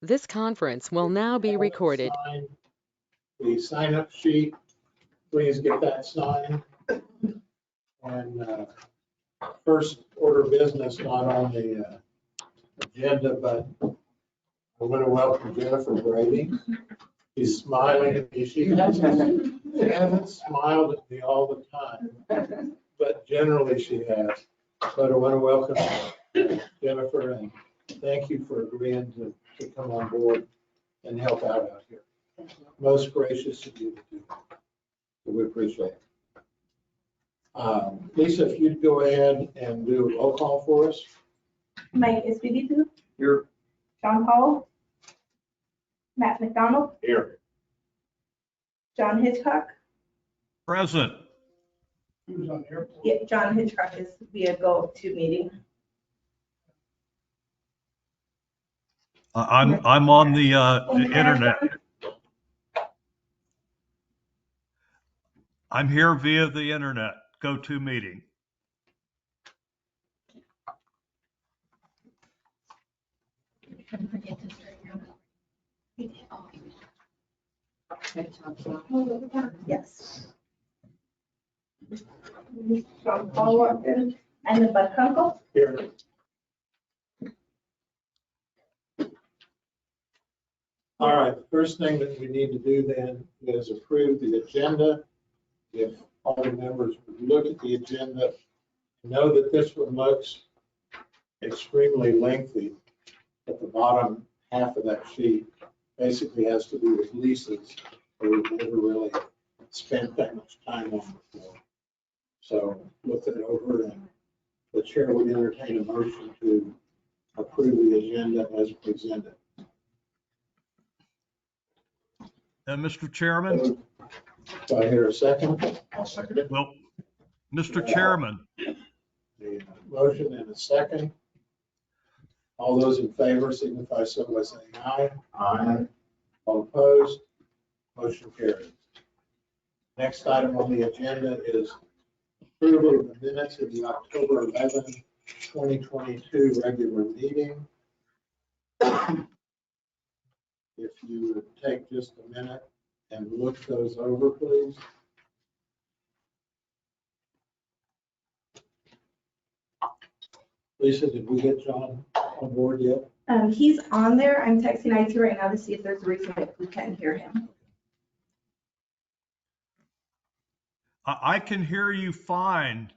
This conference will now be recorded. Sign the sign-up sheet, please get that signed. And first order of business, not on the agenda, but I want to welcome Jennifer Brady. She's smiling at me. She hasn't smiled at me all the time, but generally she has. But I want to welcome Jennifer and thank you for agreeing to come on board and help out here. Most gracious of you to do. So we appreciate it. Lisa, if you'd go ahead and do a roll call for us. Mike Espiritu, Here. John Powell, Matt McDonald, Here. John Hitchcock. Present. Who's on the airport? Yeah, John Hitchcock is via go-to meeting. I'm on the internet. I'm here via the internet, go-to meeting. Yes. John Powell walked in, and then Bud Kunkel. Here. All right, the first thing that we need to do then is approve the agenda. If all the members would look at the agenda, know that this one looks extremely lengthy. At the bottom half of that sheet basically has to do with leases that we've never really spent that much time on before. So look it over and the chair would entertain a motion to approve the agenda as presented. Mr. Chairman? Do I hear a second? I'll second it. Well, Mr. Chairman, The motion and a second. All those in favor signify so by saying aye. Aye. All opposed? Motion carries. Next item on the agenda is approval of the minutes of the October 11, 2022 regular meeting. If you would take just a minute and look those over, please. Lisa, did we get John on board yet? He's on there. I'm texting IT right now to see if there's a reason that we can't hear him. I can hear you fine.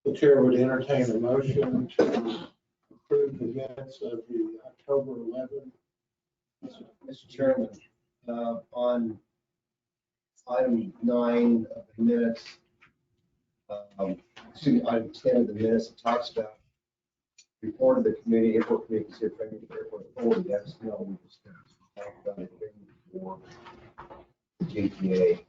The chair would entertain a motion to approve the minutes of the October 11. Mr. Chairman, on item 9 of the minutes, excuse me, item 10 of the minutes, it talks about report of the committee, airport committee, consider training for airport authority. That's no, we just talked about it for the JTA.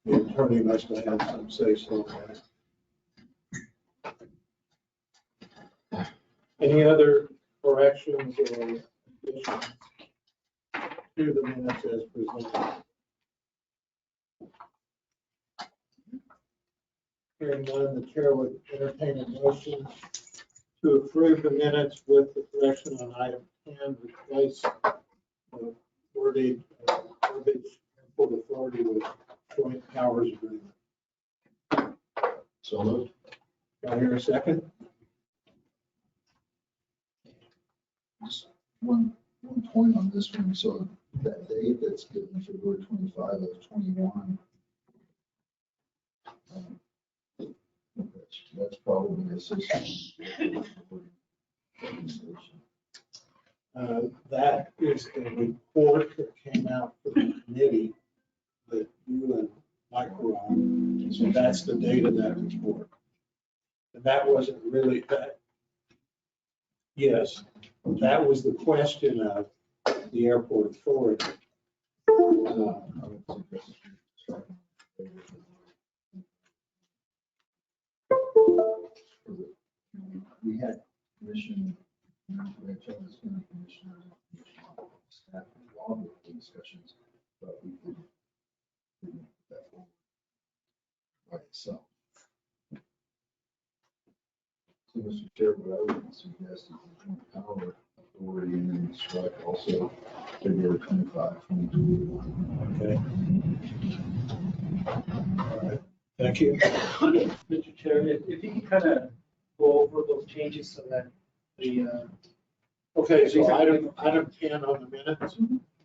The attorney must have had some say so. Any other corrections or additions to the minutes as presented? Hearing none, the chair would entertain a motion to approve the minutes with the correction on item 10, replace the wording verbiage airport authority with joint powers agreement. So moved. Do I hear a second? Just one point on this one, so that date that's given, February 25 of 21. That's probably a system. That is a report that came out from the committee that you and Mike were on. So that's the date of that report. And that wasn't really that. Yes, that was the question of the airport authority. commission, we have Travis County Commissioner, staff involved with the discussions, but we couldn't put that forward by itself. So, Mr. Chair, what I would suggest is the joint power authority and then strike also February 25, 2021. Okay. All right, thank you. Mr. Chair, if you can kind of go over those changes so that the, Okay, so item 10 on the minutes,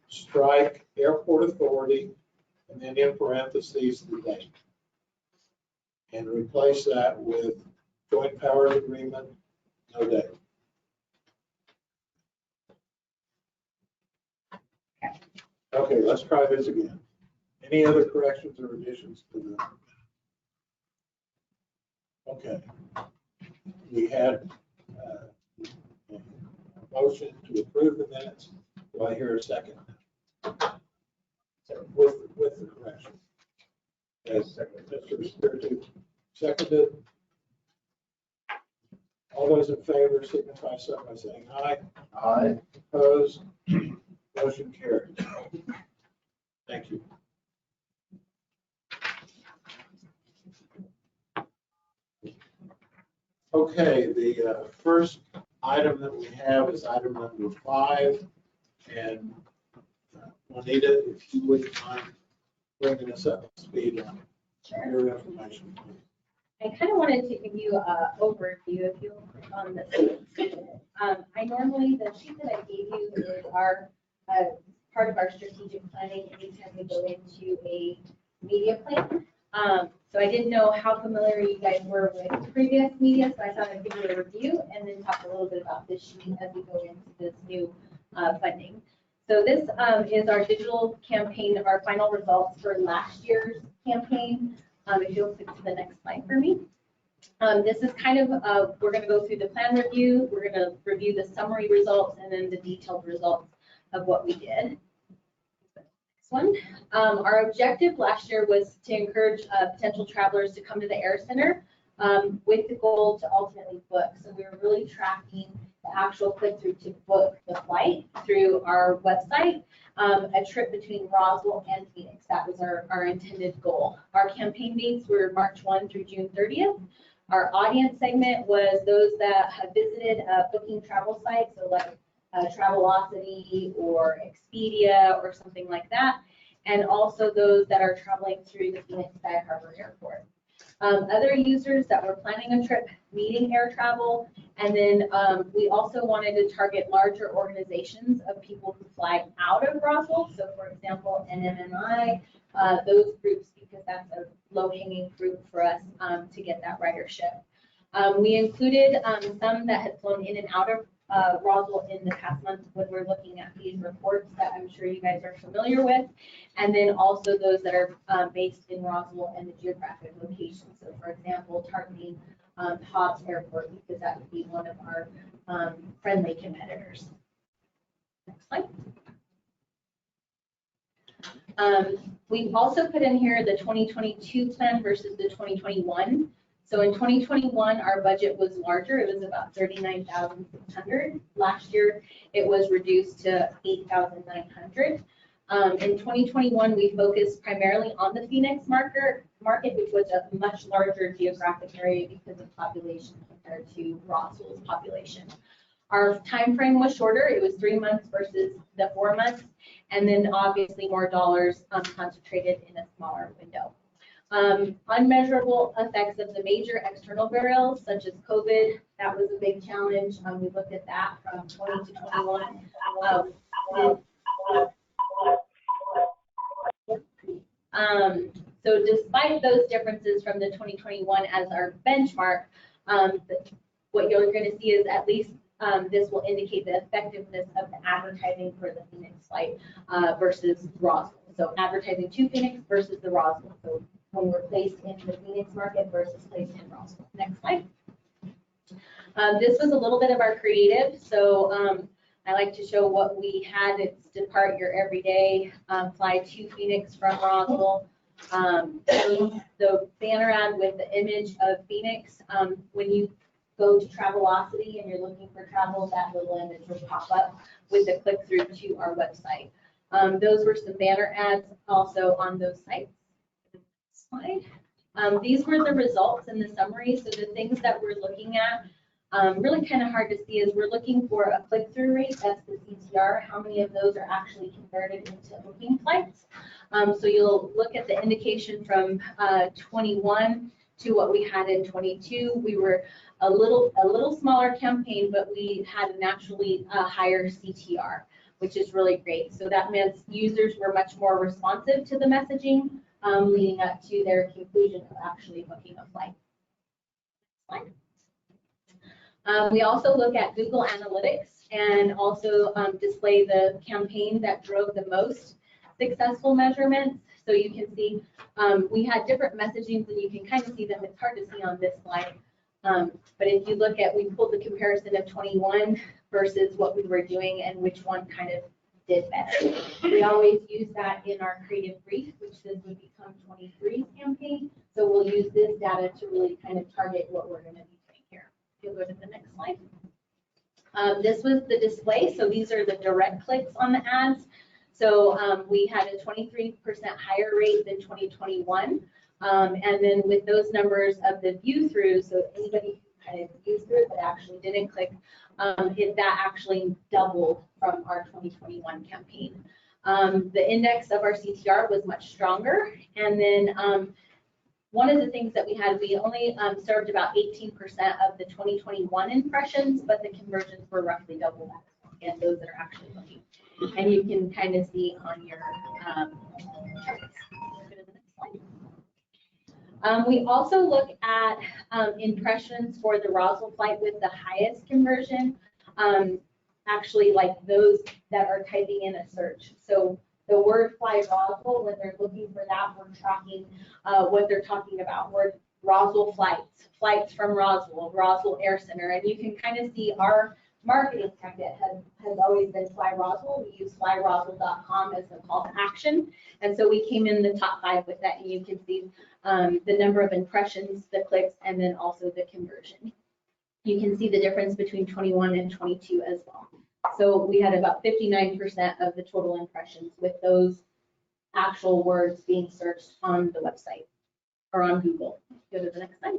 strike airport authority, and then in parentheses, the date. And replace that with joint powers agreement, no date. Okay, let's try this again. Any other corrections or additions to the? Okay. We had a motion to approve the minutes. Do I hear a second? With the correction. Yes, Mr. Spiritu seconded. All those in favor signify so by saying aye. Aye. Opposed? Motion carries. Thank you. Okay, the first item that we have is item number 5. And Juanita, if you wouldn't mind bringing us up to speed on your information, please. I kind of wanted to give you an overview, if you click on this. I normally, the sheet that I gave you is our, part of our strategic planning anytime we go into a media plan. So I didn't know how familiar you guys were with previous media, so I thought I'd give you a review and then talk a little bit about this sheet as we go into this new funding. So this is our digital campaign, our final results for last year's campaign. If you'll click to the next slide for me. This is kind of, we're going to go through the plan review, we're going to review the summary results, and then the detailed results of what we did. Next one. Our objective last year was to encourage potential travelers to come to the Air Center with the goal to ultimately book. So we were really tracking the actual click-through to book the flight through our website. A trip between Roswell and Phoenix. That was our intended goal. Our campaign dates were March 1 through June 30th. Our audience segment was those that have visited booking travel sites, so like Travelocity or Expedia or something like that, and also those that are traveling through the Phoenix Sky Harbor Airport. Other users that were planning a trip, needing air travel, and then we also wanted to target larger organizations of people who fly out of Roswell. So for example, NMMI, those groups, because that's a low-hanging fruit for us to get that ridership. We included some that had flown in and out of Roswell in the past month when we're looking at these reports that I'm sure you guys are familiar with, and then also those that are based in Roswell and the geographic location. So for example, targeting Hobbs Airport, because that would be one of our friendly competitors. Next slide. We've also put in here the 2022 plan versus the 2021. So in 2021, our budget was larger. It was about $39,600. Last year, it was reduced to $8,900. In 2021, we focused primarily on the Phoenix market, which was a much larger geographic area because of population compared to Roswell's population. Our time frame was shorter. It was 3 months versus the 4 months, and then obviously more dollars concentrated in a smaller window. Unmeasurable effects of the major external variables such as COVID, that was a big challenge. We looked at that from 20 to 21. So despite those differences from the 2021 as our benchmark, what you're going to see is at least this will indicate the effectiveness of the advertising for the Phoenix flight versus Roswell. So advertising to Phoenix versus the Roswell. So when we're placed in the Phoenix market versus placed in Roswell. Next slide. This was a little bit of our creative. So I like to show what we had. It's depart your everyday, fly to Phoenix from Roswell. The banner ad with the image of Phoenix. When you go to Travelocity and you're looking for travel, that little image will pop up with the click through to our website. Those were some banner ads also on those sites. Slide. These were the results in the summary. So the things that we're looking at, really kind of hard to see, is we're looking for a click-through rate. That's the CTR. How many of those are actually converted into booking flights? So you'll look at the indication from 21 to what we had in 22. We were a little smaller campaign, but we had a naturally higher CTR, which is really great. So that means users were much more responsive to the messaging, leading up to their conclusion of actually booking a flight. Slide. We also look at Google Analytics and also display the campaign that drove the most successful measurements. So you can see we had different messagings, and you can kind of see them. It's hard to see on this slide. But if you look at, we pulled the comparison of 21 versus what we were doing and which one kind of did better. We always use that in our creative brief, which says we become 23's campaign. So we'll use this data to really kind of target what we're going to be doing here. If you'll go to the next slide. This was the display. So these are the direct clicks on the ads. So we had a 23% higher rate than 2021. And then with those numbers of the view through, so anybody who kind of views through it but actually didn't click, that actually doubled from our 2021 campaign. The index of our CTR was much stronger. And then one of the things that we only served about 18% of the 2021 impressions, but the conversions were roughly double that, and those that are actually looking. And you can kind of see on your charts. We also look at impressions for the Roswell flight with the highest conversion, actually like those that are typing in a search. So the word fly Roswell, when they're looking for that, we're tracking what they're talking about. We're Roswell flights from Roswell Air Center, and you can kind of see our marketing tactic has always been Fly Roswell. We use flyroswell.com as the call to action. And so we came in the top 5 with that, and you can see the number of impressions, the clicks, and then also the conversion. You can see the difference between 21 and 22 as well. So we had about 59% of the total impressions with those actual words being searched on the website or on Google. Go to the next slide.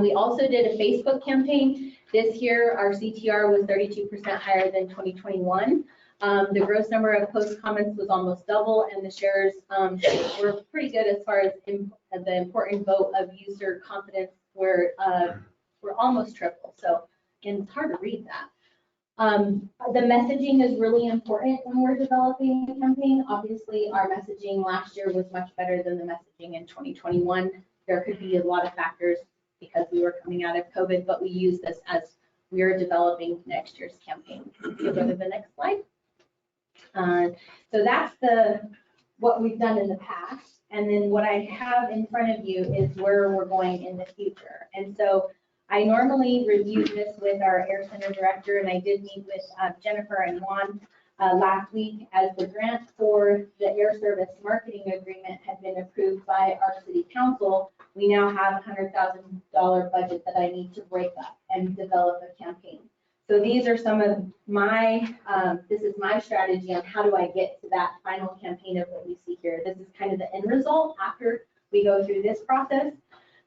We also did a Facebook campaign. This year, our CTR was 32% higher than 2021. The gross number of post comments was almost double, and the shares were pretty good as far as the important vote of user confidence were almost triple. So, and it's hard to read that. The messaging is really important when we're developing a campaign. Obviously, our messaging last year was much better than the messaging in 2021. There could be a lot of factors because we were coming out of COVID, but we use this as we are developing next year's campaign. Go to the next slide. So that's what we've done in the past. And then what I have in front of you is where we're going in the future. And so I normally review this with our Air Center director, and I did meet with Jennifer and Juan last week as the grant for the air service marketing agreement had been approved by our city council. We now have a $100,000 budget that I need to break up and develop a campaign. So these are some of my, this is my strategy on how do I get to that final campaign of what you see here. This is kind of the end result after we go through this process.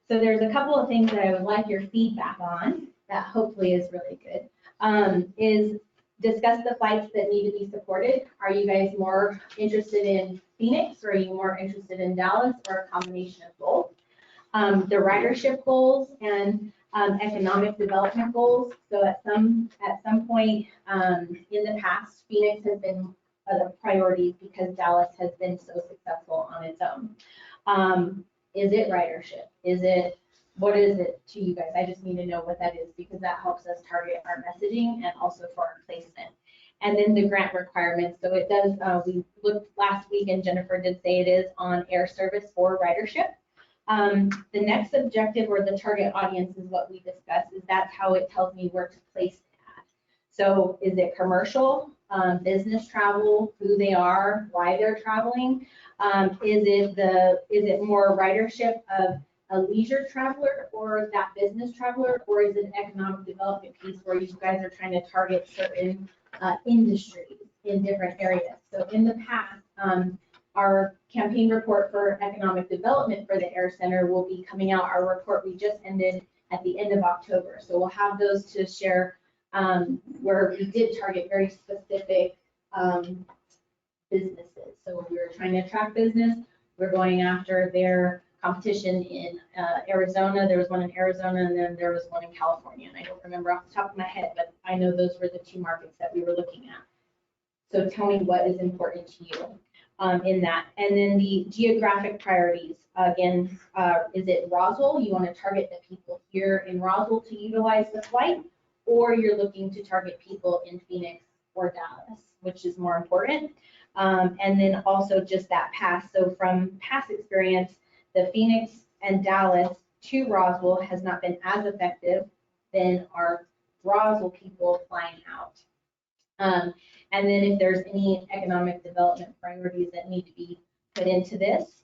So there's a couple of things that I would like your feedback on that hopefully is really good, is discuss the flights that need to be supported. Are you guys more interested in Phoenix, or are you more interested in Dallas, or a combination of both? The ridership goals and economic development goals. So at some point in the past, Phoenix has been a priority because Dallas has been so successful on its own. Is it ridership? What is it to you guys? I just need to know what that is because that helps us target our messaging and also for our placement. And then the grant requirements. So it does, we looked last week and Jennifer did say it is on air service for ridership. The next objective or the target audience is what we discussed, is that's how it tells me where to place it at. So is it commercial, business travel, who they are, why they're traveling? Is it more ridership of a leisure traveler or that business traveler, or is it an economic development piece where you guys are trying to target certain industries in different areas? So in the past, our campaign report for economic development for the Air Center will be coming out. Our report we just ended at the end of October. So we'll have those to share where we did target very specific businesses. So we were trying to attract business. We're going after their competition in Arizona. There was one in Arizona, and then there was one in California. And I don't remember off the top of my head, but I know those were the two markets that we were looking at. So tell me what is important to you in that. And then the geographic priorities, again, is it Roswell? You want to target the people here in Roswell to utilize the flight, or you're looking to target people in Phoenix or Dallas, which is more important. And then also just that pass. So from past experience, the Phoenix and Dallas to Roswell has not been as effective than our Roswell people flying out. And then if there's any economic development priorities that need to be put into this,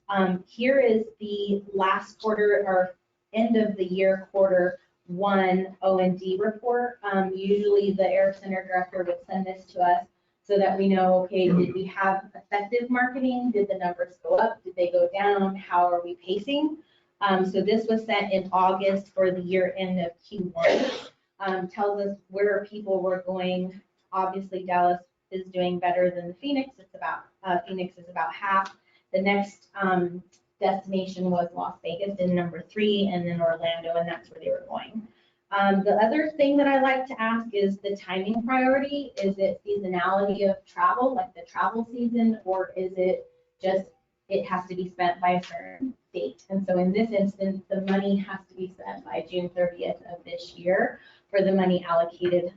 here is the last quarter or end of the year quarter one O&D report. Usually the Air Center director would send this to us so that we know, okay, did we have effective marketing? Did the numbers go up? Did they go down? How are we pacing? So this was sent in August for the year end of Q1. Tells us where people were going. Obviously, Dallas is doing better than Phoenix. It's about Phoenix is about half. The next destination was Las Vegas in number 3, and then Orlando, and that's where they were going. The other thing that I like to ask is the timing priority. Is it seasonality of travel, like the travel season, or is it just it has to be spent by a certain date? And so in this instance, the money has to be spent by June 30th of this year for the money allocated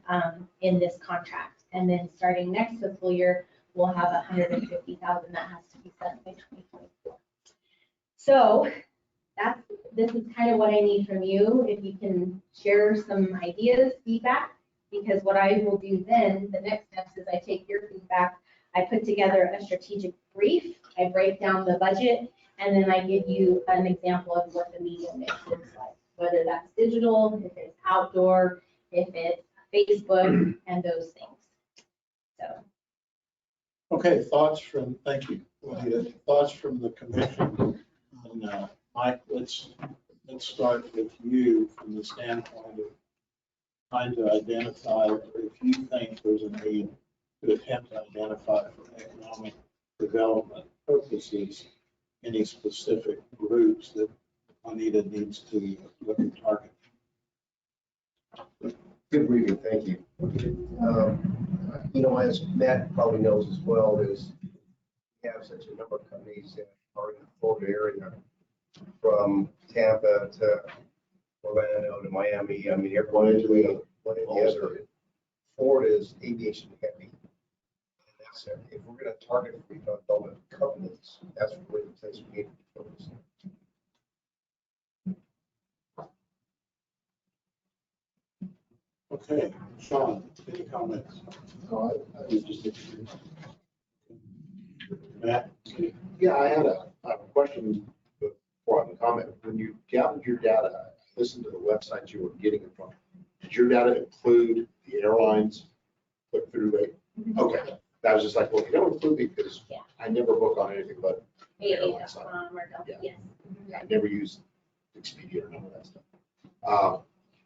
in this contract. And then starting next fiscal year, we'll have $150,000 that has to be spent by 2024. So this is kind of what I need from you. If you can share some ideas, feedback, because what I will do then, the next steps is I take your feedback, I put together a strategic brief, I break down the budget, and then I give you an example of what the media mix looks like, whether that's digital, if it's outdoor, if it's Facebook, and those things. So. Okay, thoughts from, thank you, Juanita. Thoughts from the commission. And Mike, let's start with you from the standpoint of trying to identify, or if you think there's a need to attempt to identify for economic development purposes any specific groups that Juanita needs to look and target. Good briefing, thank you. You know, as Matt probably knows as well, is we have such a number of companies that are in the Florida area, from Tampa to Orlando to Miami. I mean, everyone is doing one in the other. Florida is aviation heavy. And that's it. If we're going to target development companies, that's really the place we need to focus. Okay, Sean, any comments? No, I was just interested. Matt? Yeah, I have a question before I can comment. When you gathered your data, listen to the websites you were getting it from. Did your data include the airlines click-through rate? Okay, that was just like, well, you don't include me because Yeah. I never book on anything but AA.com or Yeah. yes. I never use Expedia or none of that stuff.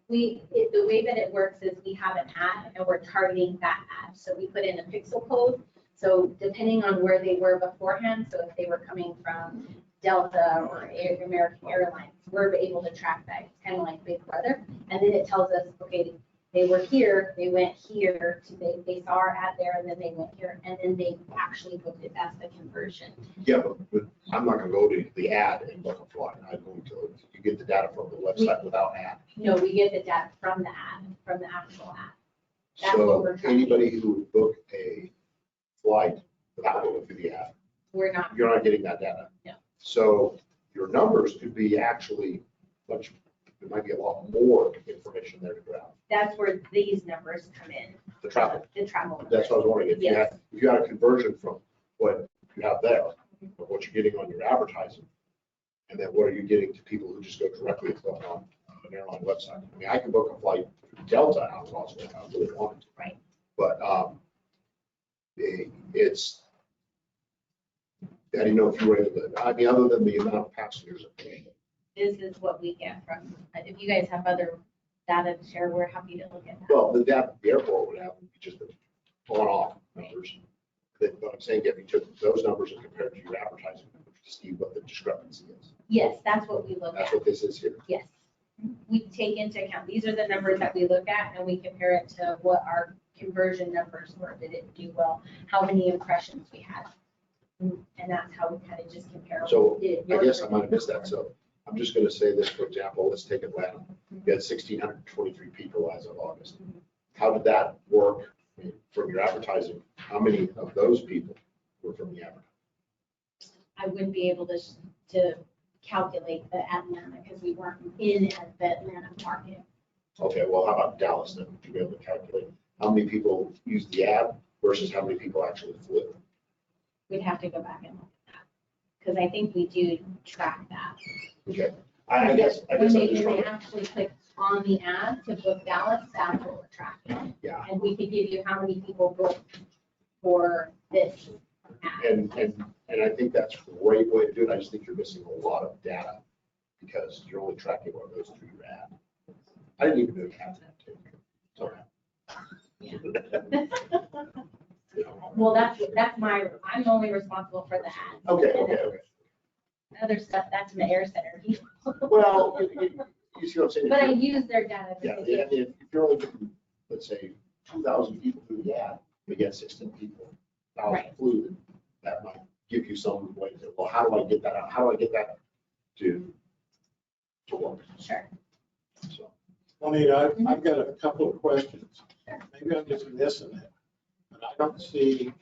The way that it works is we have an ad and we're targeting that ad. So we put in a pixel code. So depending on where they were beforehand, so if they were coming from Delta or American Airlines, we're able to track that. It's kind of like Big Brother. And then it tells us, okay, they were here, they went here, they saw our ad there, and then they went here, and then they actually booked it. That's the conversion. Yeah, but I'm not gonna go to the ad and book a flight. I'm going to, you get the data from the website without ad. No, we get the data from the ad, from the actual ad. That's what So we're tracking. anybody who would book a flight without going through the ad, We're not, you're not getting that data. No. So your numbers could be actually much, there might be a lot more information there to grab. that's where these numbers come in, The travel, the travel. that's what I was wondering. If you Yes. had, if you had a conversion from what you have there, or what you're getting on your advertising, And then what are you getting to people who just go directly to book on an airline website? I mean, I can book a flight through Delta out of Roswell if I really wanted to. Right. But it's, I didn't know if you were able to, I mean, other than the amount of passengers. This is what we get from, if you guys have other data to share, we're happy to look at that. Well, the data the airport would have would be just the on-off numbers. But I'm saying, if you took those numbers and compared to your advertising, to see what the discrepancy is. Yes, that's what we look That's at. what this is here. Yes. We take into account, these are the numbers that we look at and we compare it to what our conversion numbers were. Did it do well? How many impressions we had? And that's how we kind of just compare. So Did it I work guess or I might have didn't missed that. work? So I'm just going to say this, for example, let's take Atlanta. You had 1,623 people as of August. How did that work from your advertising? How many of those people were from the advertising? I wouldn't be able to calculate the Atlanta because we weren't in the Atlanta market. Okay, well, how about Dallas then? Would you be able to calculate how many people used the ad versus how many people actually flew? We'd have to go back and look at that. Because I think we do track that. Okay, I guess I'm When just they trying to, actually click on the ad to book Dallas, that's what we're tracking. yeah. And we could give you how many people booked for this ad. And I think that's a great way to do it. I just think you're missing a lot of data because you're only tracking what goes through your ad. I didn't even know you had that too. Sorry. Well, I'm only responsible for the ad. Okay, okay. Other stuff, that's in the air center. Well, you see what I'm saying? But I use their data. Yeah, if you're only getting, let's say, 2,000 people through the ad, you get 16 people, 1,000 Right. flew, that might give you some way to, well, how do I get that out? How do I get that to work? Sure. So, Juanita, I've got a couple of questions. Maybe I'm just missing it, but I don't see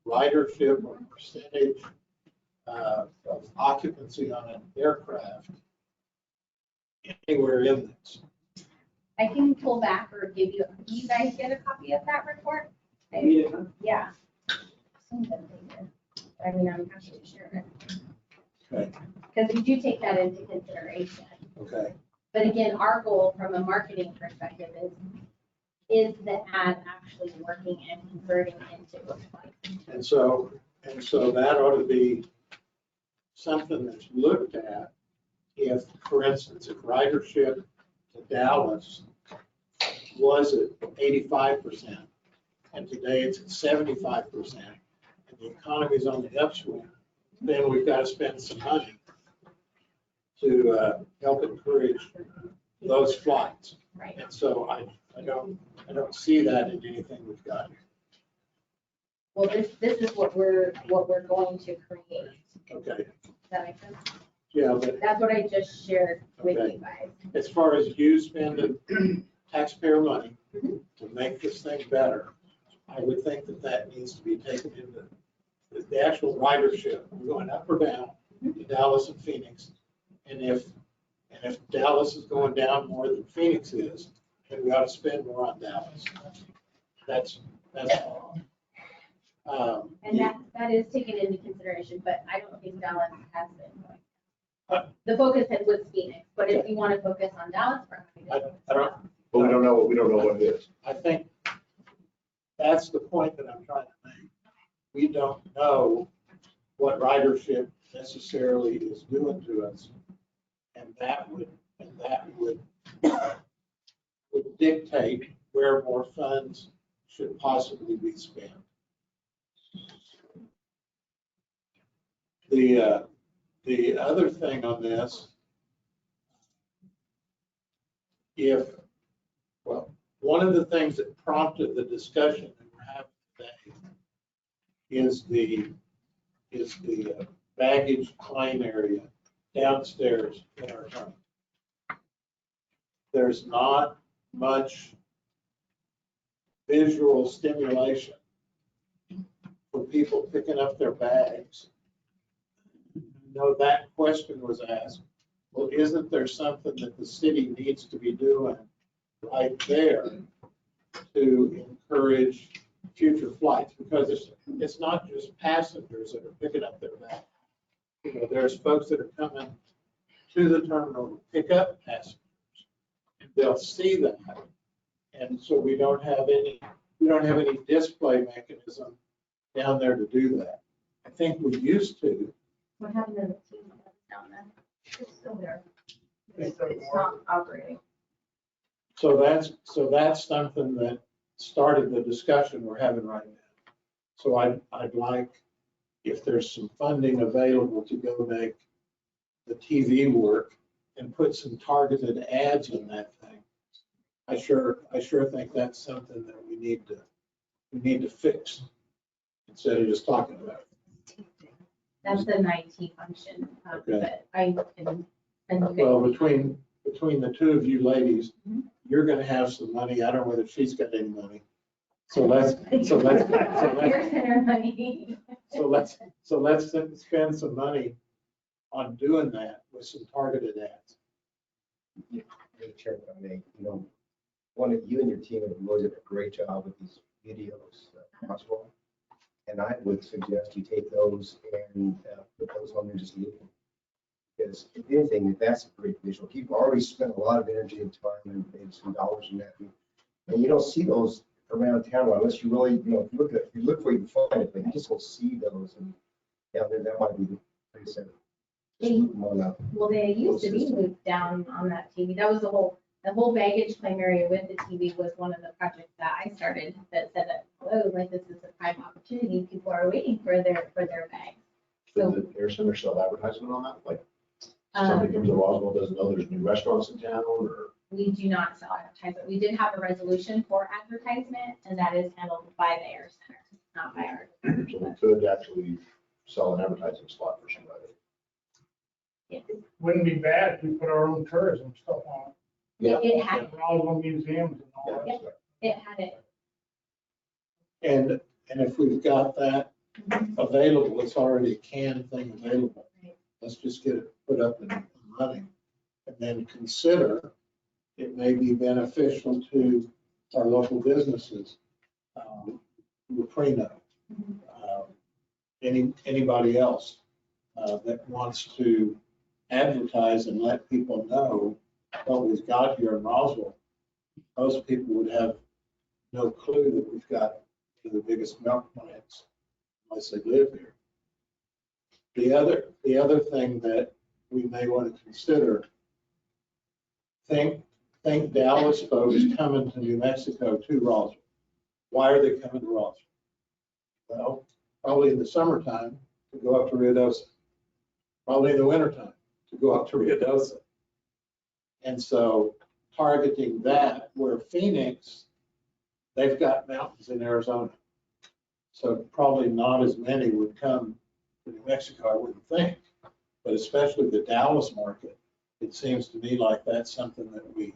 ridership or percentage of occupancy on an aircraft anywhere in this. I can pull back or give you, do you guys get a copy of that report? Yeah. I mean, I'm happy to share it. Okay. Because we do take that into consideration. Okay, But again, our goal from a marketing perspective is the ad actually working and converting into a flight? and so that ought to be something that's looked at if, for instance, if ridership to Dallas was at 85%, and today it's at 75%, and the economy's on the upswing, then we've got to spend some money to help encourage those flights. Right. And so I don't see that in anything we've got. Well, this is what we're going to create. Okay, Does that make sense? yeah, but That's what I just shared with Okay. you guys. as far as you spending taxpayer money to make this thing better, I would think that needs to be taken into the actual ridership. We're going up or down to Dallas and Phoenix. And if Dallas is going down more than Phoenix is, then we ought to spend more on Dallas. That's all. And that is taken into consideration, but I don't think Dallas has been going. Uh, The focus was Phoenix, but if you want to focus on Dallas, we're happy to. focus I don't- on that. but we don't know what it is. I think that's the point that I'm trying to make. We don't know what ridership necessarily is doing to us. And that would dictate where more funds should possibly be spent. The other thing on this, one of the things that prompted the discussion that we're having today is the baggage claim area downstairs in our terminal. There's not much visual stimulation for people picking up their bags. No, that question was asked, well, isn't there something that the city needs to be doing right there to encourage future flights? Because it's not just passengers that are picking up their bags. You know, there's folks that are coming to the terminal to pick up passengers. And they'll see that. And so we don't have any display mechanism down there to do that. I think we used to. What happened to the TV that was down there? It's still there. It's not operating. So that's something that started the discussion we're having right now. So I'd like, if there's some funding available to go make the TV work and put some targeted ads in that thing. I sure think that's something that we need to fix instead of just talking about it. That's an IT function, Okay. but I can. send you guys- Well, between the two of you ladies, Mhm. you're gonna have some money. I don't know whether she's got any money. So let's Here's their money. spend some money on doing that with some targeted ads. Mr. Chairman, I may, one of you and your team have really done a great job with these videos, possible. And I would suggest you take those and put those on there, just leave them. Because if anything, that's a great visual. People already spent a lot of energy and time and maybe some dollars in that. And you don't see those around town unless you really, if you look where you find it, but you just don't see those. And down there, that might be the place that. just move them on up. Well, they used to be moved down on that TV. That was the whole baggage claim area with the TV was one of the projects that I started that said that, oh, like this is a prime opportunity. People are waiting for their bags. Does the Air Center sell advertisement on that? Like somebody comes to Roswell, doesn't know there's new restaurants in town or? We do not sell advertisement. We did have a resolution for advertisement, and that is handled by the Air Center, not by our. So we could actually sell an advertising spot for somebody. Yes. Wouldn't be bad if we put our own tourism stuff on It had, it, Roswell museums and all that Yep. stuff. it had it. And if we've got that available, it's already a canned thing available. Right. Let's just get it put up and running. And then consider it may be beneficial to our local businesses. Luprino, anybody else that wants to advertise and let people know what we've got here in Roswell. Most people would have no clue that we've got the biggest milk plants unless they live here. The other thing that we may want to consider, think Dallas folks coming to New Mexico to Roswell. Why are they coming to Roswell? Well, probably in the summertime to go up to Ruidoso. Probably in the wintertime to go up to Ruidoso. And so targeting that, where Phoenix, they've got mountains in Arizona. So probably not as many would come to New Mexico, I wouldn't think. But especially the Dallas market, it seems to me like that's something that we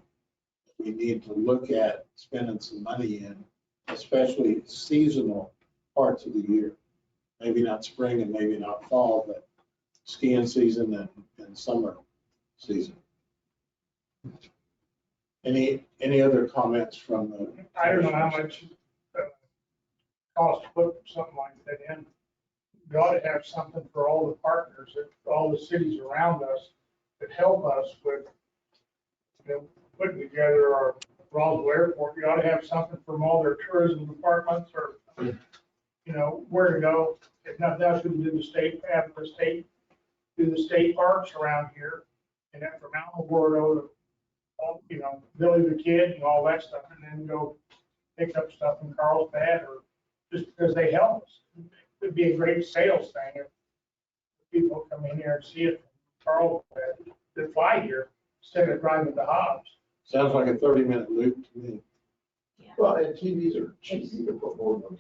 need to look at spending some money in, especially seasonal parts of the year. Maybe not spring and maybe not fall, but skiing season and summer season. Any other comments from the? I don't know how much cost to put something like that in. We ought to have something for all the partners, all the cities around us that help us with, putting together our Roswell Airport. We ought to have something from all their tourism departments or, where to go. If nothing else, we can do the state parks around here. And then from Alamogordo to, Billy the Kid and all that stuff, and then go pick up stuff in Carlsbad or just because they help us. It'd be a great sales thing if people come in here and see it from Carlsbad, that fly here instead of driving to Hobbs. Sounds like a 30-minute loop to me. Well, and TVs are cheap. You can put more than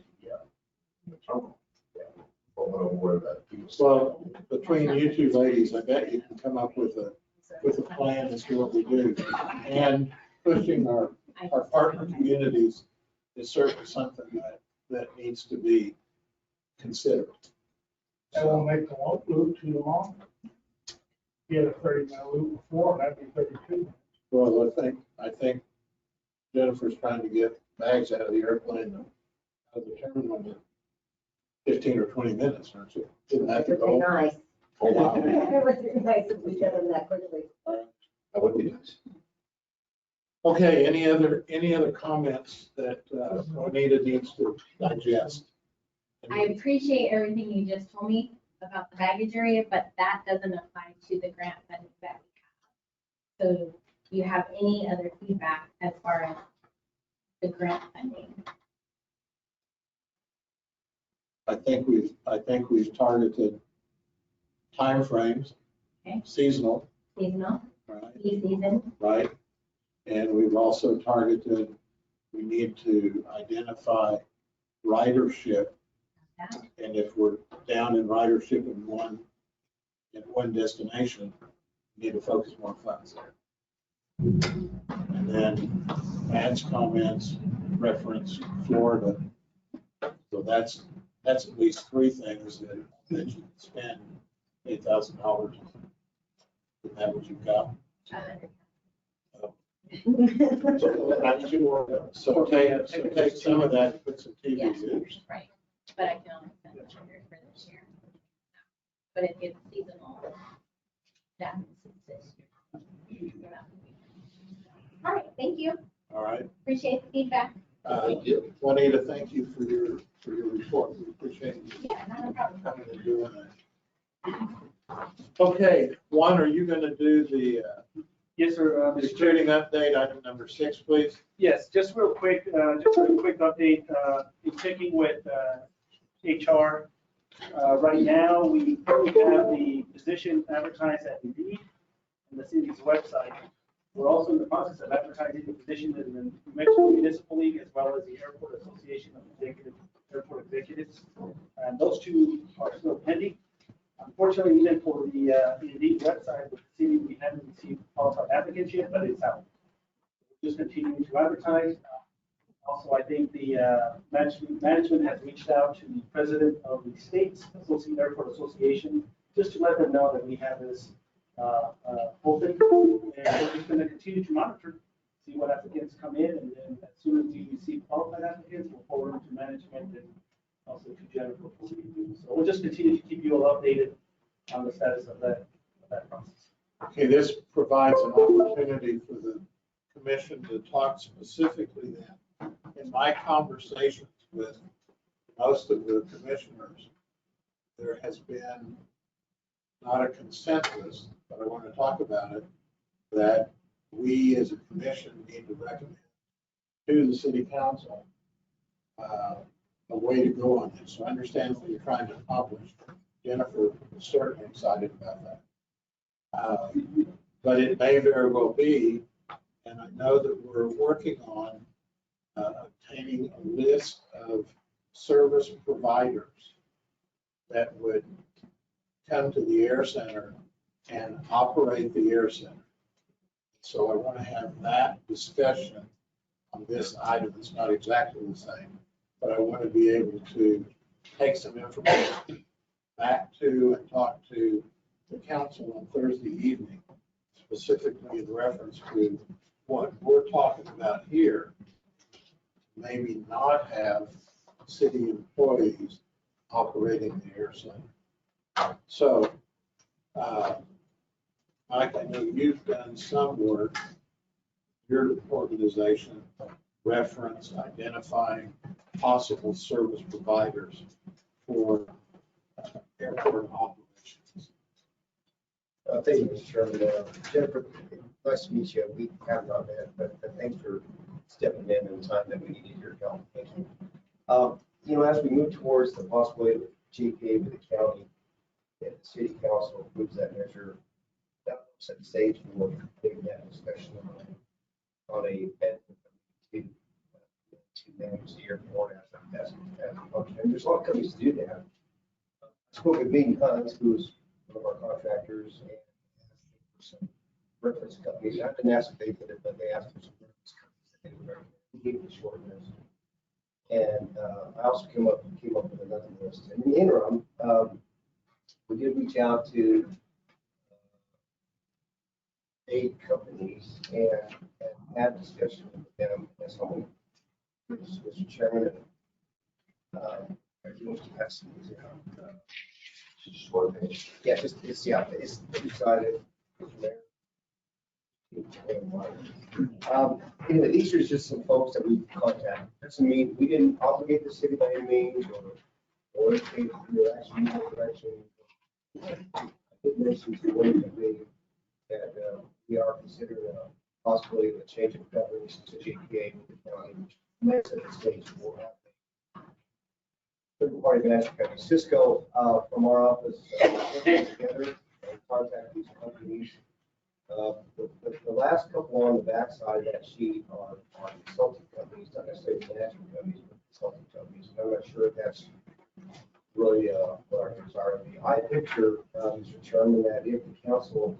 the terminal. Yeah. Put one over where that people. Well, between you two ladies, I bet you can come up with a plan as to what we do. And pushing our partner communities is certainly something that needs to be considered. That won't make the loop too long. Get a 30-minute loop before, that'd be 32. Well, I think Jennifer's trying to get bags out of the airplane, out of the terminal in 15 or 20 minutes, aren't you? Isn't that the goal? Nice. Oh, wow. It would be nice if we get them that quickly. That would be nice. Okay, any other comments that Juanita needs to digest? I appreciate everything you just told me about the baggage area, but that doesn't apply to the grant funding that we have. So do you have any other feedback as far as the grant funding? I think we've targeted timeframes. Okay. Seasonal, Seasonal, right? season, Right? And we've also targeted, we need to identify ridership. And if we're down in ridership in one destination, we need to focus more funds there. And then Matt's comments reference Florida. So that's at least three things that you can spend $8,000. Is that what you've got? So take some of that, and put some TVs. right, but I can only spend $100 for this year. But if it's seasonal, that's this year. All right, thank you. All right. Appreciate the feedback. Juanita, thank you for your report. We appreciate you Yeah, not a problem. coming and doing that. Okay, Juan, are you going to do the Yes, sir. Mr. Chair. shooting update, item number 6, please? Yes, just a quick update, in checking with HR. Right now, we currently have the position advertised at Indeed and the city's website. We're also in the process of advertising the position in the New Mexico Municipal League as well as the Airport Association of Airport Executives. And those two are still pending. Unfortunately, even for the Indeed website with the city, we haven't received qualified applicants yet, but it's out. We're just continuing to advertise. Also, I think the management has reached out to the president of the state's Airport Association just to let them know that we have this open. And we're just going to continue to monitor, see what applicants come in, and then as soon as we receive qualified applicants, we'll forward them to management and also to Jennifer for review. So we'll just continue to keep you all updated on the status of that process. Okay, this provides an opportunity for the commission to talk specifically then. In my conversations with most of the commissioners, there has been not a consensus, but I want to talk about it, that we as a commission need to recommend to the city council a way to go on this. So I understand what you're trying to accomplish. Jennifer is certainly excited about that. But it may very well be, and I know that we're working on obtaining a list of service providers that would come to the Air Center and operate the Air Center. So I want to have that discussion on this item. It's not exactly the same, but I want to be able to take some information back to and talk to the council on Thursday evening, specifically in reference to what we're talking about here. Maybe not have city employees operating the Air Center. So, Mike, I know you've done some work, your organization, reference identifying possible service providers for airport operations. Thank you, Mr. Chairman. Jennifer, nice to meet you. We have not met, but thanks for stepping in the time that we needed your help. Thank you. As we move towards the possibility of JPA with the county, and the city council approves that measure, that will set the stage for taking that discussion on a bed to manage the airport as a function. And there's a lot of companies to do that. I spoke with Meeting Hunts, who's one of our contractors, and asked for some reference companies. I didn't ask if they did it, but they asked for some reference companies that they would recommend. We gave them a short list. And I also came up with another list. And in the interim, we did reach out to 8 companies and had discussion with them as well. Mr. Chairman, I do want to pass these out. Just one page. Yeah, it's two-sided. Anyway, these are just some folks that we contacted. Doesn't mean we didn't obligate the city by any means or anything, actually, no direction. I did mention to one committee that we are considering a possibility of a change of governance to JPA with the county, which makes it a stage for happening. Third party management company, Cisco, from our office, working together and contact these companies. The last couple on the backside of that sheet are consulting companies, not necessarily management companies, but consulting companies. And I'm not sure if that's really what our desire would be. I picture, Mr. Chairman, that if the council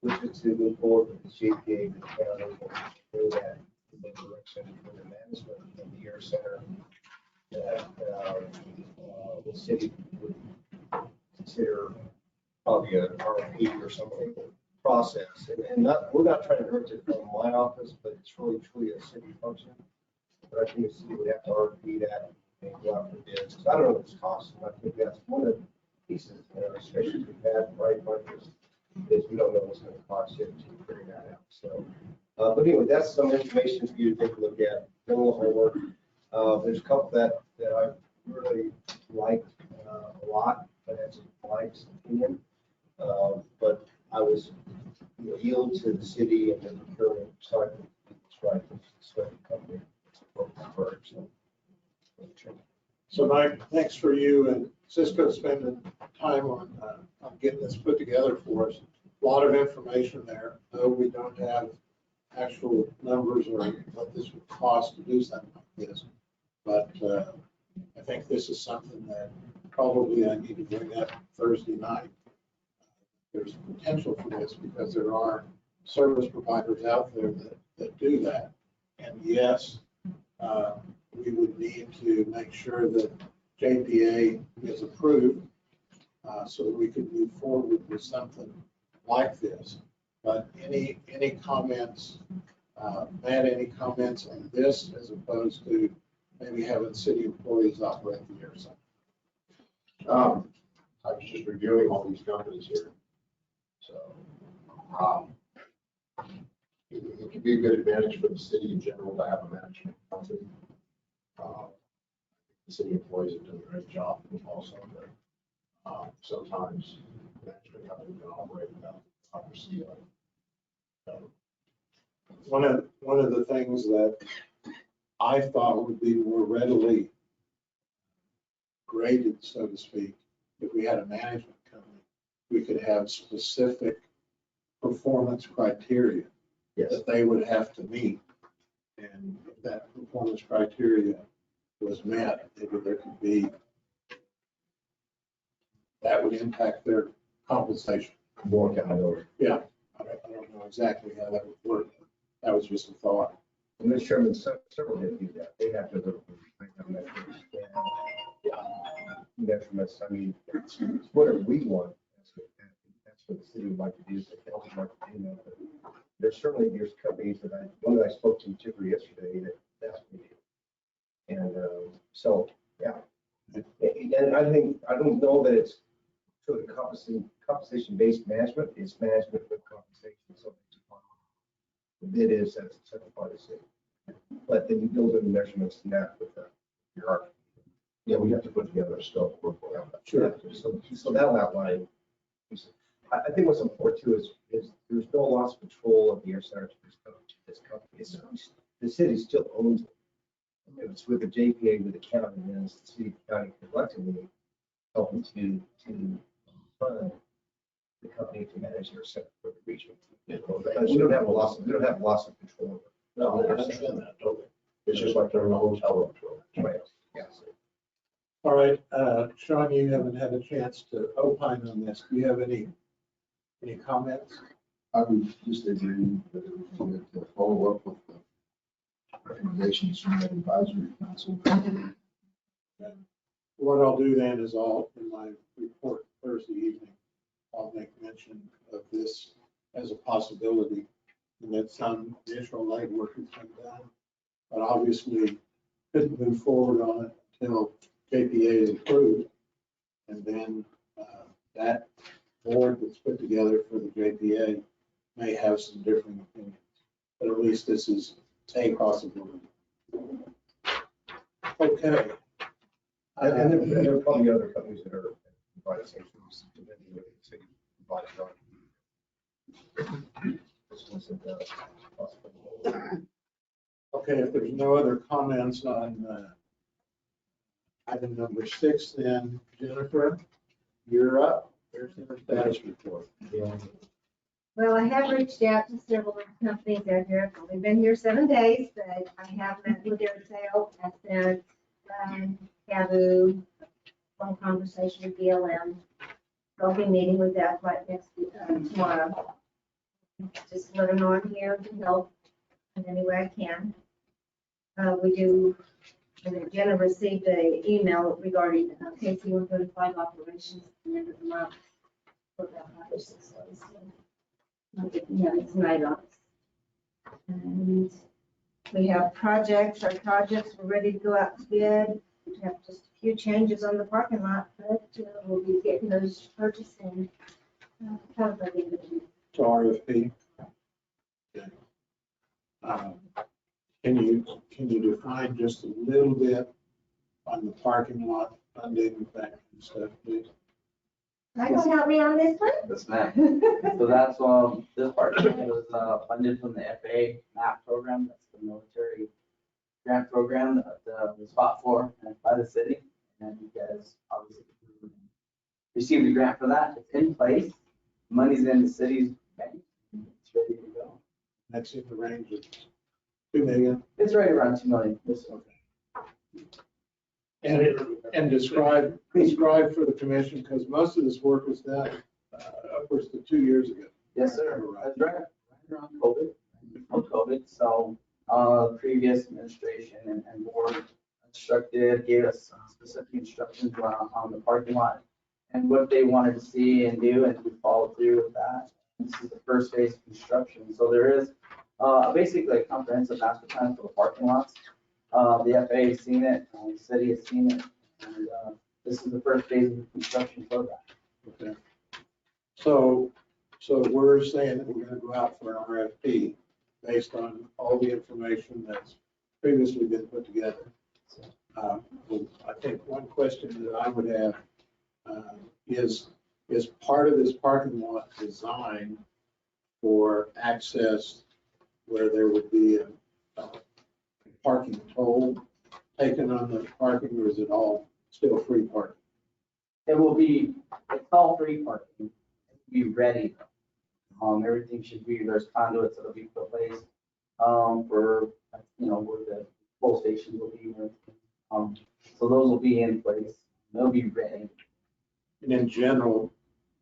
wishes to move forward with the JPA, the county will do that in the direction for the management of the Air Center, that the city would consider probably an RFP or something process. And we're not trying to hurt it from my office, but it's really truly a city function. But I think the city would have to RFP that and go out for bids. I don't know what it's costing. I think that's one of the pieces in our discussions we've had right now is we don't know what's going to cost yet to figure that out. So, but anyway, that's some information for you to take a look at. Then we'll homework. There's a couple that I really liked a lot, but that's my opinion. But I was yield to the city and the procurement side. It's right. It's the company. So Mike, thanks for you and Cisco spending time on getting this put together for us. A lot of information there, though we don't have actual numbers or what this would cost to do something like this. But I think this is something that probably I need to bring up Thursday night. There's potential for this because there are service providers out there that do that. And yes, we would need to make sure that JPA is approved so that we could move forward with something like this. But any comments, Matt, any comments on this as opposed to maybe having city employees operate the air center? I was just reviewing all these companies here. So it could be a good advantage for the city in general to have a management company. The city employees have done a great job also, but sometimes management company can operate without obviously. One of the things that I thought would be more readily graded, so to speak, if we had a management company, we could have specific performance criteria that they would have to meet. And if that performance criteria was met, maybe there could be, that would impact their compensation. More accountability. Yeah, I don't know exactly how that would work. That was just a thought. And Mr. Chairman, several did do that. They have to measurements. I mean, it's whatever we want. That's what the city would like to do. The council would like to do that. But there's companies that one that I spoke to Tipper yesterday that's what we do. And so, yeah. And I think, I don't know that it's sort of compensation-based management. It's management with compensation. So the bid is that's the second part of the city. But then you build in the measurements and that with your art. Yeah, we have to put together a scope work for that. Sure. So that'll outline. I think what's important too is there's no loss of control of the air center to this company. The city still owns it. It's with the JPA, with the county, and then it's the city county collectively helping to fund the company to manage their center for the region. We don't have a loss of control. No, I understand that totally. It's just like they're in a hotel room. Right. Yeah. All right, Sean, you haven't had a chance to opine on this. Do you have any comments? I would just agree that it was good to follow up with the recommendations from the advisory council. What I'll do then is in my report Thursday evening, I'll make mention of this as a possibility and that some additional legwork has been done, but obviously couldn't move forward on it until JPA is approved. And then that board that's put together for the JPA may have some different opinions. But at least this is a possibility. Okay. And there are probably other companies that are providing solutions depending on what the city provides. This one's a possibility. Okay, if there's no other comments on item number 6, then Jennifer, you're up. There's the status report. Well, I have reached out to several companies out here. I've only been here 7 days, but I have met with their sales. I sent Cabu, phone conversation with BLM. I'll be meeting with that right next tomorrow. Just let them know I'm here to help in any way I can. We do, and Jenna received an email regarding KC 135 operations at the end of the month for about 5 or 6 days. Yeah, it's night off. And we have projects, our projects, we're ready to go out to bid. We have just a few changes on the parking lot, but we'll be getting those purchasing probably by the end of the week. To RFP. Okay. Can you define just a little bit on the parking lot funding, that kind of stuff, please? Are you gonna help me on this one? Yes, ma'am. So that's, this part was funded from the FAA MAP program, that's the military grant program that was fought for by the city. And you guys obviously received a grant for that. It's in place. Money's in the city's bank. It's ready to go. That's in the range of 2 million. It's right around 2 million. This one. And describe for the commission, because most of this work was done upwards to 2 years ago. Yes, sir. That's right. Right around COVID, before COVID. So, previous administration and board instructed, gave us specific instructions on the parking lot and what they wanted to see and do, and we followed through with that. This is the first phase of construction. So there is basically a comprehensive master plan for the parking lots. The FAA has seen it, the city has seen it, and this is the first phase of the construction for that. Okay. So we're saying that we're going to go out for an RFP based on all the information that's previously been put together. I think one question that I would have is part of this parking lot designed for access where there would be a parking toll taken on the parking, or is it all still free parking? It will be, it's all free parking, be ready. Everything should be, there's conduits that'll be put place, for, where the full stations will be. So those will be in place, they'll be ready. And in general,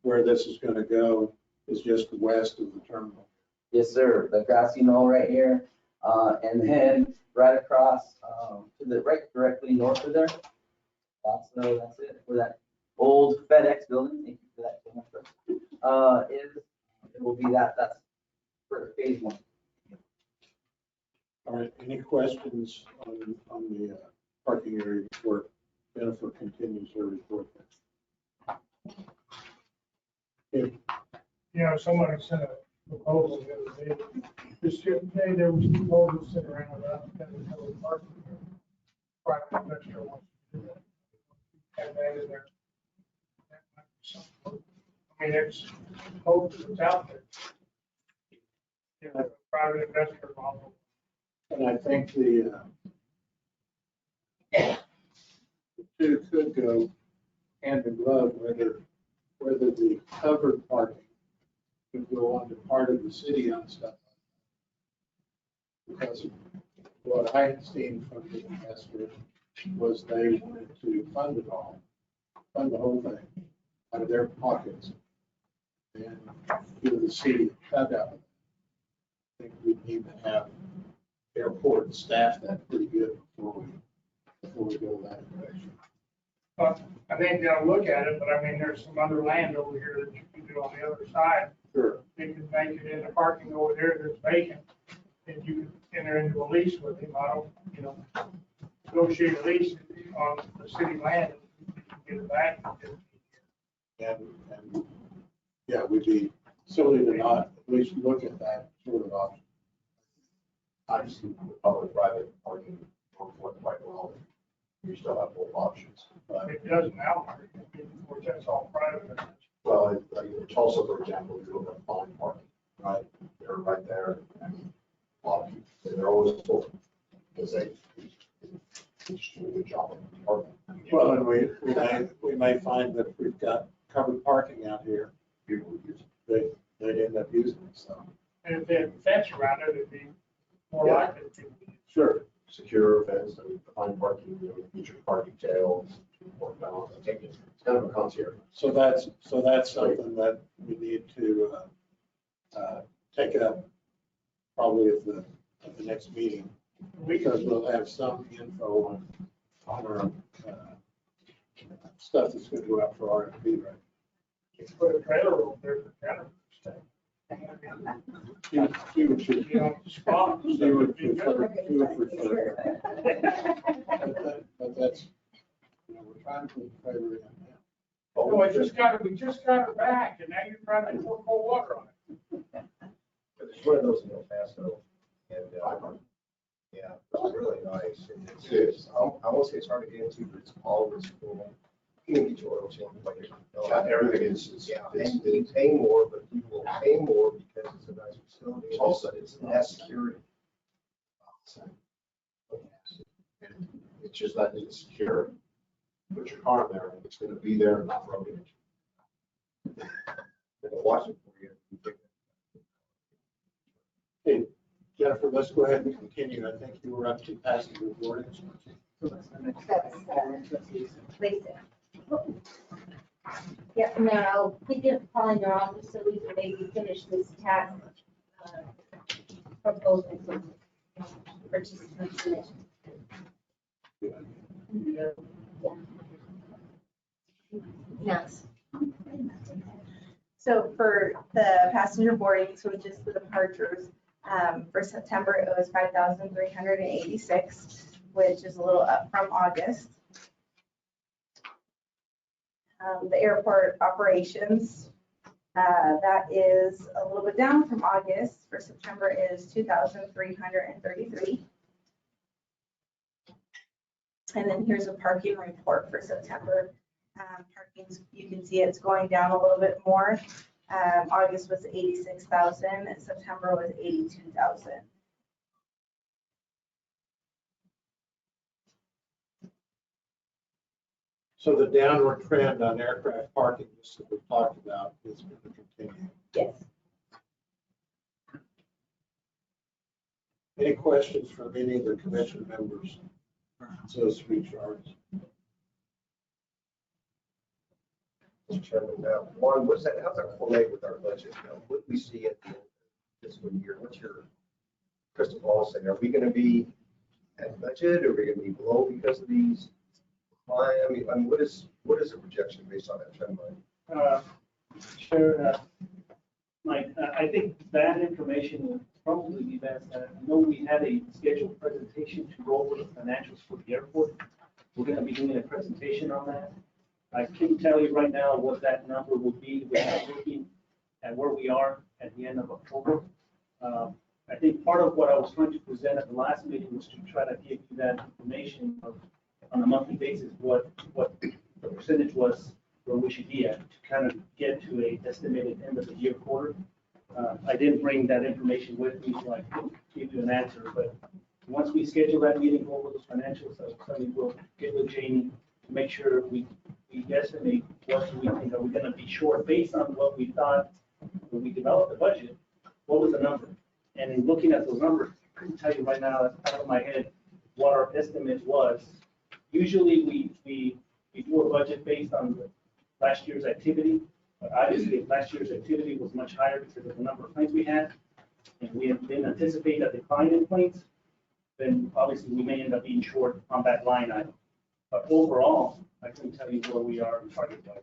where this is going to go is just west of the terminal. Yes, sir, the grassy knoll right here, and then right across, to the right, directly north of there. That's it, where that old FedEx building, thank you for that, Jennifer, it will be that's for phase 1. All right, any questions on the parking area before Jennifer continues her report? Somebody sent a proposal the other day. This day, there was proposals sitting around about the parking. Private investor wants to do that. And that is there. That might be something. I mean, it's hope it's out there. Private investor model. And I think the two could go hand in glove, whether the covered parking could go on to part of the city on stuff. Because what I had seen from the investor was they wanted to fund it all, fund the whole thing out of their pockets and give the city a cut out. I think we need to have airport staff that pretty good before we go that direction. I think they'll look at it, but I mean, there's some other land over here that you can do on the other side. Sure. You can make it into parking over there that's vacant, and you can enter into a lease with him. I don't, negotiate a lease on the city land, you can get it back. And, yeah, we'd be silly to not at least look at that sort of option. Obviously, public-private parking work quite well. You still have both options. But, It does now, of course, that's all private. well, in Tulsa, for example, you look at fine parking, right? They're right there. And a lot of people, they're always full because they just do a good job of parking. Well, and we may find that if we've got covered parking out here, People use it. they'd end up using it, so. And if they had a fence around it, it'd be more Yeah. likely to be. Sure. Secure fence and fine parking, feature parking tails, work balance. I think it's kind of a concierge. So that's something that we need to take up probably at the next meeting, because we'll have some info on our stuff that's going to go out for RFP, right? You could put a trailer over there for Jennifer's stay. She would shoot. You know, spot. She would for sure. But that's, we're trying to put the trailer in now. Oh, we just got it back, and now you're trying to pour cold water on it. But there's one of those in El Paso, and, yeah, it's really nice. And it's, I won't say it's hard to get into, but it's always cool. You can get your oil change like Everything is. Yeah, and you pay more, but you will pay more because it's a nice facility. Also, it's that security. And it's just that it's secure. Put your car in there, and it's gonna be there and not broken. They'll watch it for you. Hey, Jennifer, let's go ahead and continue. I think you were up to passenger boarding. Lisa. Yeah, no, we didn't call in your office so we can maybe finish this tax proposal for participants in it. Yes. So for the passenger boardings, which is the departures, for September, it was 5,386, which is a little up from August. The airport operations, that is a little bit down from August. For September is 2,333. And then here's a parking report for September. Parking, you can see it's going down a little bit more. August was 86,000 and September was 82,000. So the downward trend on aircraft parking, just that we've talked about, is going to continue. Yes. Any questions from any of the commission members? So recharge. Mr. Chairman, now, Juan, how's that correlate with our budget? Now, what do we see at the end of this year? What's your crystal ball saying? Are we going to be at budget? Are we going to be below because of these? I mean, what is the projection based on that trend line? Sure, Mike, I think that information would probably be best. I know we had a scheduled presentation to go over the financials for the airport. We're going to be doing a presentation on that. I can tell you right now what that number will be without looking at where we are at the end of October. I think part of what I was trying to present at the last meeting was to try to give you that information of, on a monthly basis, what the percentage was where we should be at to kind of get to a estimated end of the year quarter. I didn't bring that information with me, so I couldn't give you an answer, but once we schedule that meeting, go over those financials, we'll get with Jamie to make sure we estimate what we think are we going to be short based on what we thought when we developed the budget, what was the number? And in looking at those numbers, I couldn't tell you right now out of my head what our estimate was. Usually we do a budget based on last year's activity, but obviously last year's activity was much higher because of the number of planes we had, and we didn't anticipate a decline in planes, then obviously we may end up being short on that line item. But overall, I can tell you where we are in target wise.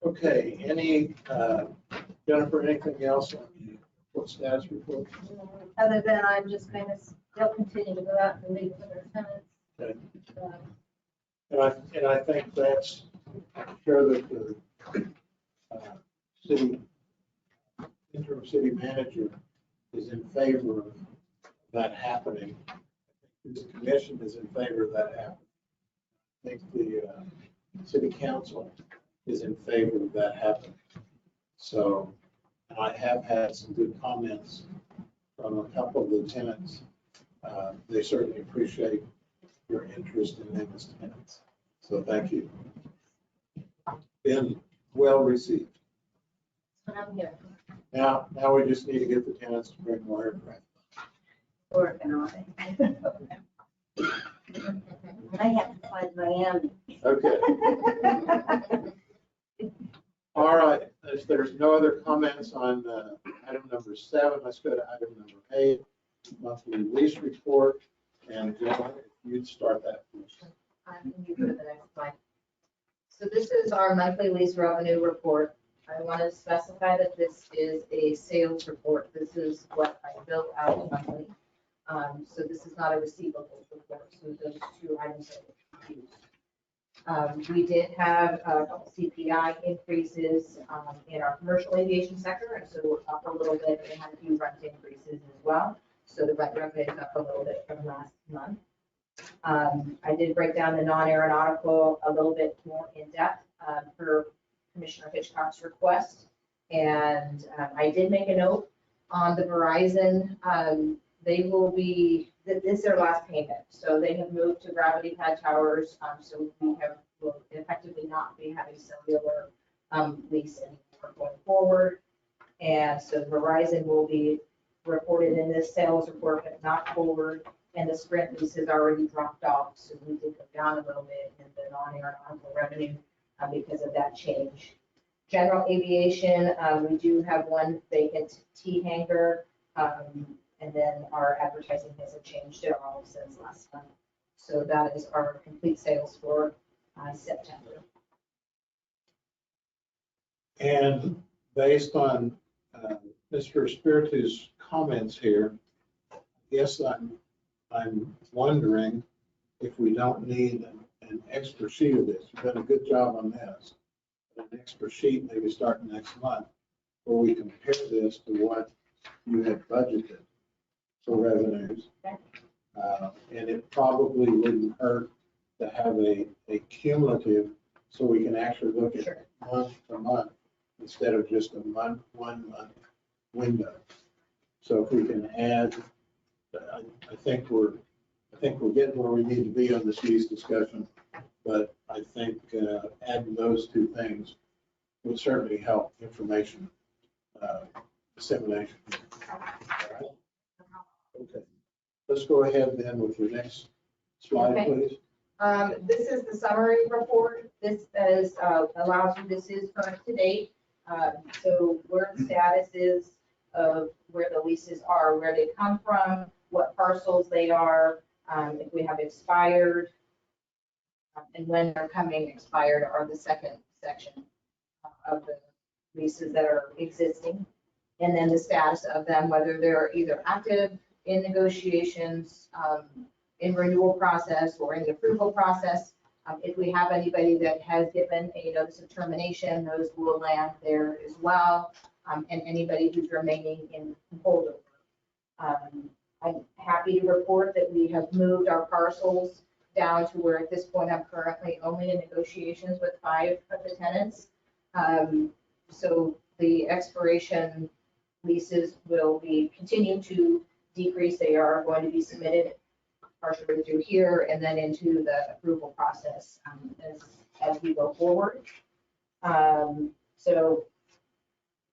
Okay, Jennifer, anything else on the report status report? Other than I'm just going to still continue to go out and meet with our tenants Okay. And I think that's, I'm sure that the city, interim city manager is in favor of that happening. This commission is in favor of that happening. I think the city council is in favor of that happening. So, and I have had some good comments from a couple of lieutenants. They certainly appreciate your interest in them as tenants. So thank you. Been well received. I'm here. Now we just need to get the tenants to bring more aircraft. Working on it. I have to find Miami. Okay. All right. If there's no other comments on item number 7, let's go to item number 8, monthly lease report. And Jenna, if you'd start that, please. You go to the next slide. So this is our monthly lease revenue report. I want to specify that this is a sales report. This is what I built out monthly. So this is not a receivables report. So those two items are confused. We did have a couple CPI increases in our commercial aviation sector, and so we're up a little bit. We had a few rent increases as well. So the rent revenue is up a little bit from last month. I did break down the non-aeronautical a little bit more in depth per Commissioner Hitchcock's request. And I did make a note on the Verizon. They will be, this is their last payment. So they have moved to Gravity Pad Towers. So we will effectively not be having cellular lease anymore going forward. And so Verizon will be reported in this sales report, but not forward. And the Sprint lease has already dropped off, so we did go down a little bit in the non-aeronautical revenue because of that change. General aviation, we do have one vacant T hangar, and then our advertising hasn't changed at all since last month. So that is our complete sales for September. And based on Mr. Espiritu's comments here, yes, I'm wondering if we don't need an extra sheet of this. You've done a good job on this. An extra sheet maybe starting next month where we compare this to what you had budgeted for revenues. And it probably wouldn't hurt to have a cumulative so we can actually look at month to month instead of just a one month window. So if we can add, I think we're getting where we need to be on this lease discussion, but I think adding those two things would certainly help information dissemination. All right. Okay, let's go ahead then with your next slide, Okay. please. This is the summary report. This is allows you, this is current to date. So where the status is of where the leases are, where they come from, what parcels they are, if we have expired, and when they're coming expired are the second section of the leases that are existing. And then the status of them, whether they're either active in negotiations, in renewal process or in the approval process. If we have anybody that has given a notice of termination, those will land there as well. And anybody who's remaining in holdover. I'm happy to report that we have moved our parcels down to where at this point I'm currently only in negotiations with 5 of the tenants. So the expiration leases will be continue to decrease. They are going to be submitted partially through here and then into the approval process as we go forward. So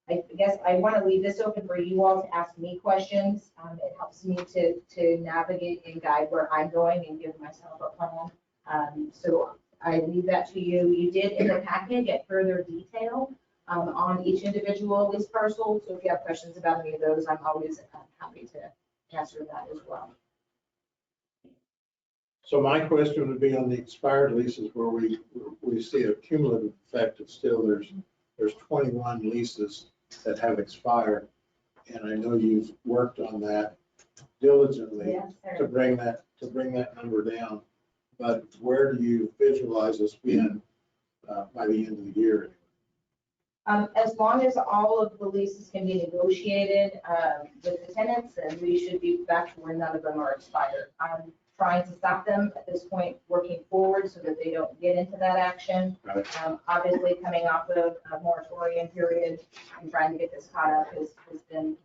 I guess I want to leave this open for you all to ask me questions. It helps me to navigate and guide where I'm going and give myself a plan. So I leave that to you. You did in the packet get further detail on each individual lease parcel. So if you have questions about any of those, I'm always happy to answer that as well. So my question would be on the expired leases where we see a cumulative effect of still there's 21 leases that have expired. And I know you've worked on that diligently to bring that number down. but where do you visualize us being by the end of the year? As long as all of the leases can be negotiated with the tenants, then we should be back to where none of them are expired. I'm trying to stop them at this point, working forward so that they don't get into that action. Right. Obviously, coming off of a moratorium period and trying to get this caught up has been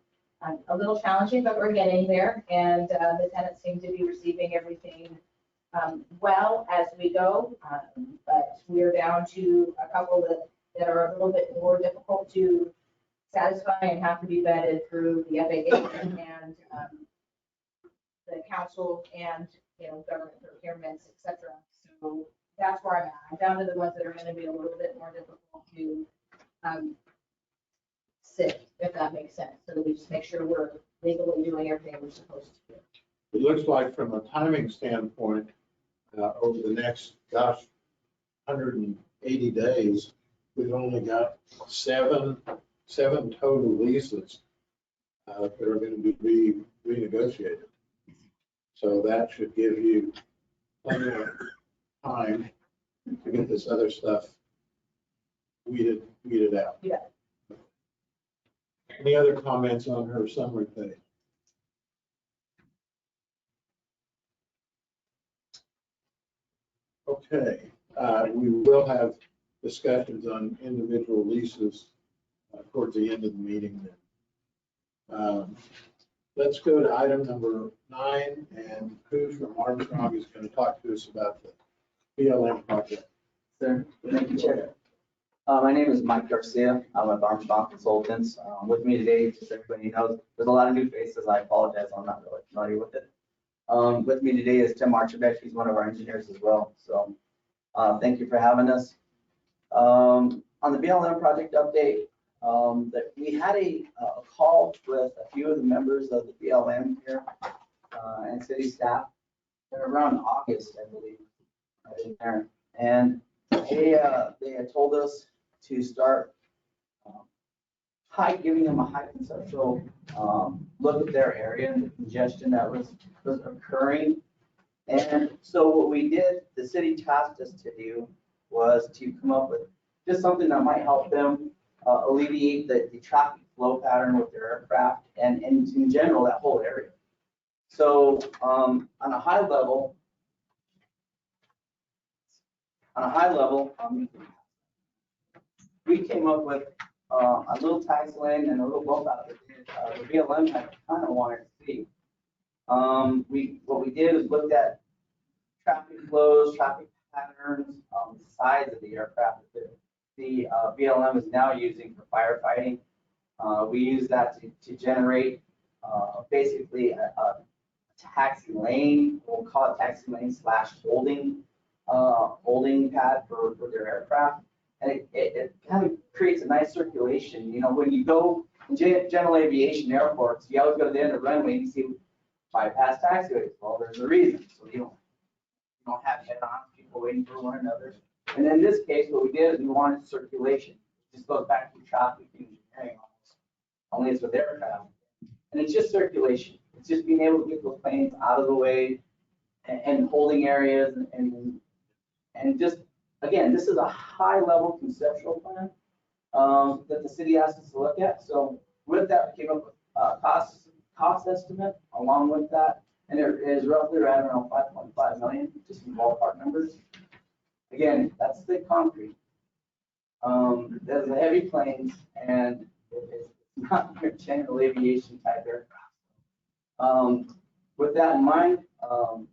a little challenging, but we're getting there. And the tenants seem to be receiving everything well as we go. But we're down to a couple that are a little bit more difficult to satisfy and have to be vetted through the FAA and the council and, government procurements, et cetera. So that's where I'm at. I'm down to the ones that are going to be a little bit more difficult to sit, if that makes sense. So we just make sure we're legally doing everything we're supposed to do. It looks like from a timing standpoint, over the next, 180 days, we've only got seven total leases that are going to be renegotiated. So that should give you plenty of time to get this other stuff weeded out. Yeah. Any other comments on her summary page? Okay, we will have discussions on individual leases towards the end of the meeting then. Let's go to item number 9, and Cruz from Armstrong is going to talk to us about the BLM project. Sir, thank you, Chair. My name is Mike Garcia. I'm with Armstrong Consultants. With me today, just so everybody knows, there's a lot of new faces. I apologize, I'm not really familiar with it. With me today is Tim Archibald. He's one of our engineers as well. So thank you for having us. On the BLM project update, that we had a call with a few of the members of the BLM here and city staff around August, I believe, in there. And they had told us to start giving them a high conceptual look at their area and the congestion that was occurring. And so what we did, the city tasked us to do was to come up with just something that might help them alleviate the traffic flow pattern with their aircraft and in general, that whole area. So on a high level, we came up with a little tax lane and a little bump out that the BLM had kind of wanted to see. What we did is looked at traffic flows, traffic patterns, the size of the aircraft that the BLM is now using for firefighting. We use that to generate basically a taxi lane. We'll call it taxi lane / holding pad for their aircraft. And it kind of creates a nice circulation. You know, when you go in general aviation airports, you always go to the end of the runway and you see bypass taxiways. Well, there's a reason. So you don't have head-on people waiting for one another. And in this case, what we did is we wanted circulation. It just goes back to traffic engineering almost. Only it's with aircraft. And it's just circulation. It's just being able to get those planes out of the way and holding areas and just, again, this is a high-level conceptual plan that the city asked us to look at. So with that, we came up with a cost estimate along with that, and it is roughly right around 5.5 million, just in ballpark numbers. Again, that's the concrete. There's the heavy planes, and it's not your general aviation type aircraft. With that in mind,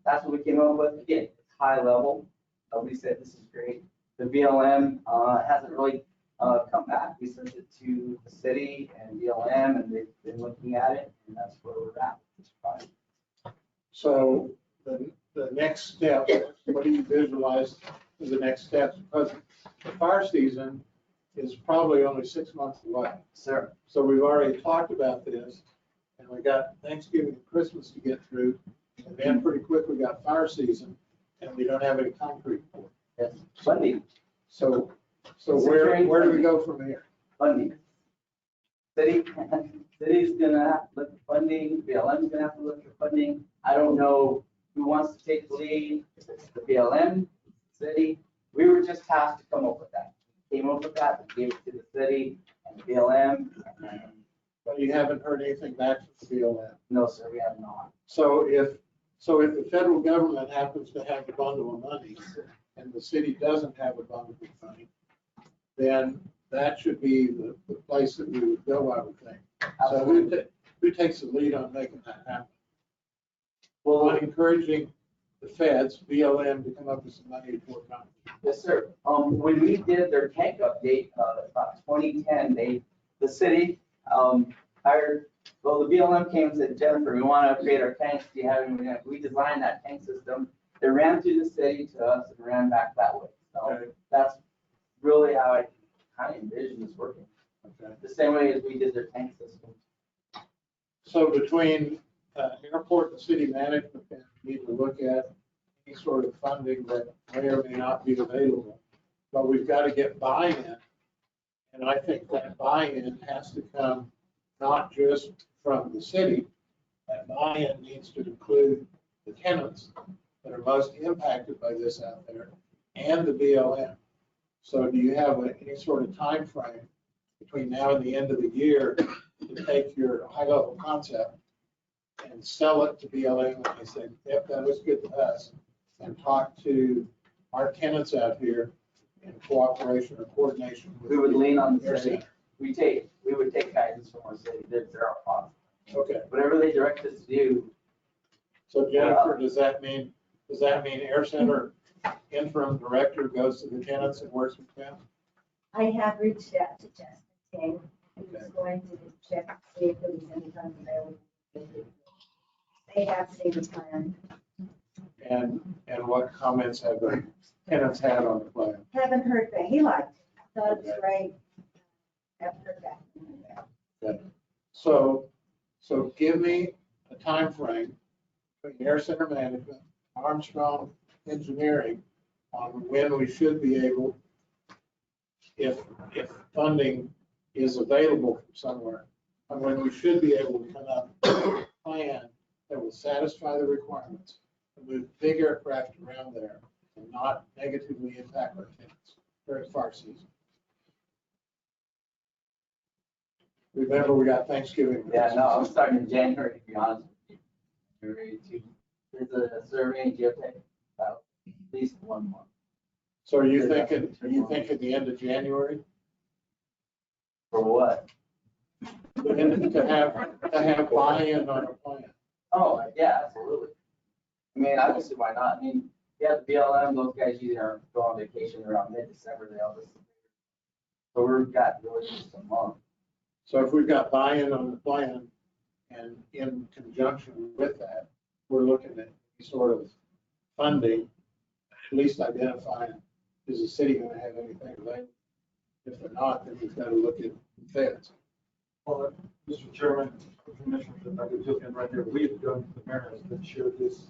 that's what we came up with. Again, it's high level. We said this is great. The BLM hasn't really come back. We sent it to the city and BLM, and they've been looking at it, and that's where we're at with this project. So the next step, what do you visualize as the next steps? Because the fire season is probably only 6 months away. Sir. So we've already talked about this, and we got Thanksgiving and Christmas to get through, and then pretty quick we got fire season, and we don't have any concrete for it. Yes, funding. So where do we go from here? Funding. City's gonna have to look at funding, BLM's gonna have to look at funding. I don't know who wants to take the lead, if it's the BLM, city. We were just tasked to come up with that. Came up with that, we gave it to the city and the BLM. But you haven't heard anything back from the BLM. No, sir, we have not. So if the federal government happens to have a bundle of money and the city doesn't have a bundle of money, then that should be the place that we would go, I would think. So who takes the lead on making that happen? Well, on encouraging the feds, BLM, to come up with some money for company. Yes, sir. When we did their tank update, about 2010, the city, hired, well, the BLM came and said, Jennifer, we want to upgrade our tanks. Do you have any? We designed that tank system. It ran through the city to us and ran back that way. So Okay. that's really how I kind of envision this working. Okay. The same way as we did their tank system. So between airport and city management, we need to look at any sort of funding that may or may not be available. But we've got to get buy-in. And I think that buy-in has to come not just from the city. That buy-in needs to include the tenants that are most impacted by this out there and the BLM. So do you have any sort of time frame between now and the end of the year to take your high-level concept and sell it to BLM and they say, yep, that was good to us, and talk to our tenants out here in cooperation or coordination with We would lean on the their city. center? We would take guidance from our city. They're our boss. Okay, Whatever they direct us to do. so Jennifer, does that mean Air Center interim director goes to the tenants and works with them? I have reached out to Justin King, who's going to check to see if there was any funds available. They have seen the plan. And what comments have the tenants had on the plan? Haven't heard that. He liked it. I thought it was great. Haven't heard back. Okay. So give me a time frame between Air Center Management, Armstrong Engineering, on when we should be able, if funding is available from somewhere, and when we should be able to come up with a plan that will satisfy the requirements and move big aircraft around there and not negatively impact our tenants during fire season. Remember, we got Thanksgiving. Yeah, no, I'm starting in January, to be honest with you. January 2. There's a survey in geotech about at least 1 month. So are you thinking the end of January? For what? To have buy-in on a plan? Oh, yeah, absolutely. I mean, obviously, why not? I mean, yeah, the BLM, those guys usually go on vacation around mid-December, they all listen. So we've got really just a month. So if we've got buy-in on the plan and in conjunction with that, we're looking at any sort of funding, at least identifying, is the city going to have anything available? If they're not, then we've got to look at feds. Well, Mr. Chairman, Commissioners, if I could jump in right there, we have done, the mayor has been shared this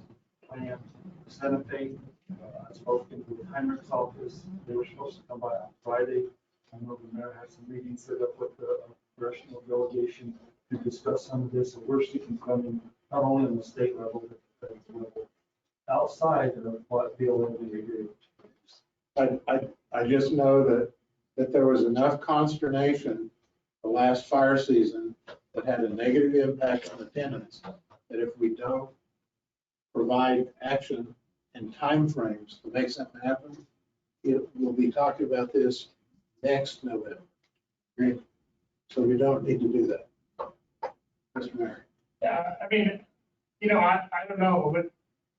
plan, Senate date. I spoke into the Heinrich's office. They were supposed to come by on Friday. I know the mayor had some meetings set up with the congressional delegation to discuss some of this, and we're seeking funding not only on the state level, but the federal level, outside of what BLM we do. I just know that there was enough consternation the last fire season that had a negative impact on the tenants, that if we don't provide action and timeframes to make something happen, we'll be talking about this next November. Great. So we don't need to do that. Mr. Mayor. Yeah, I mean, I don't know, but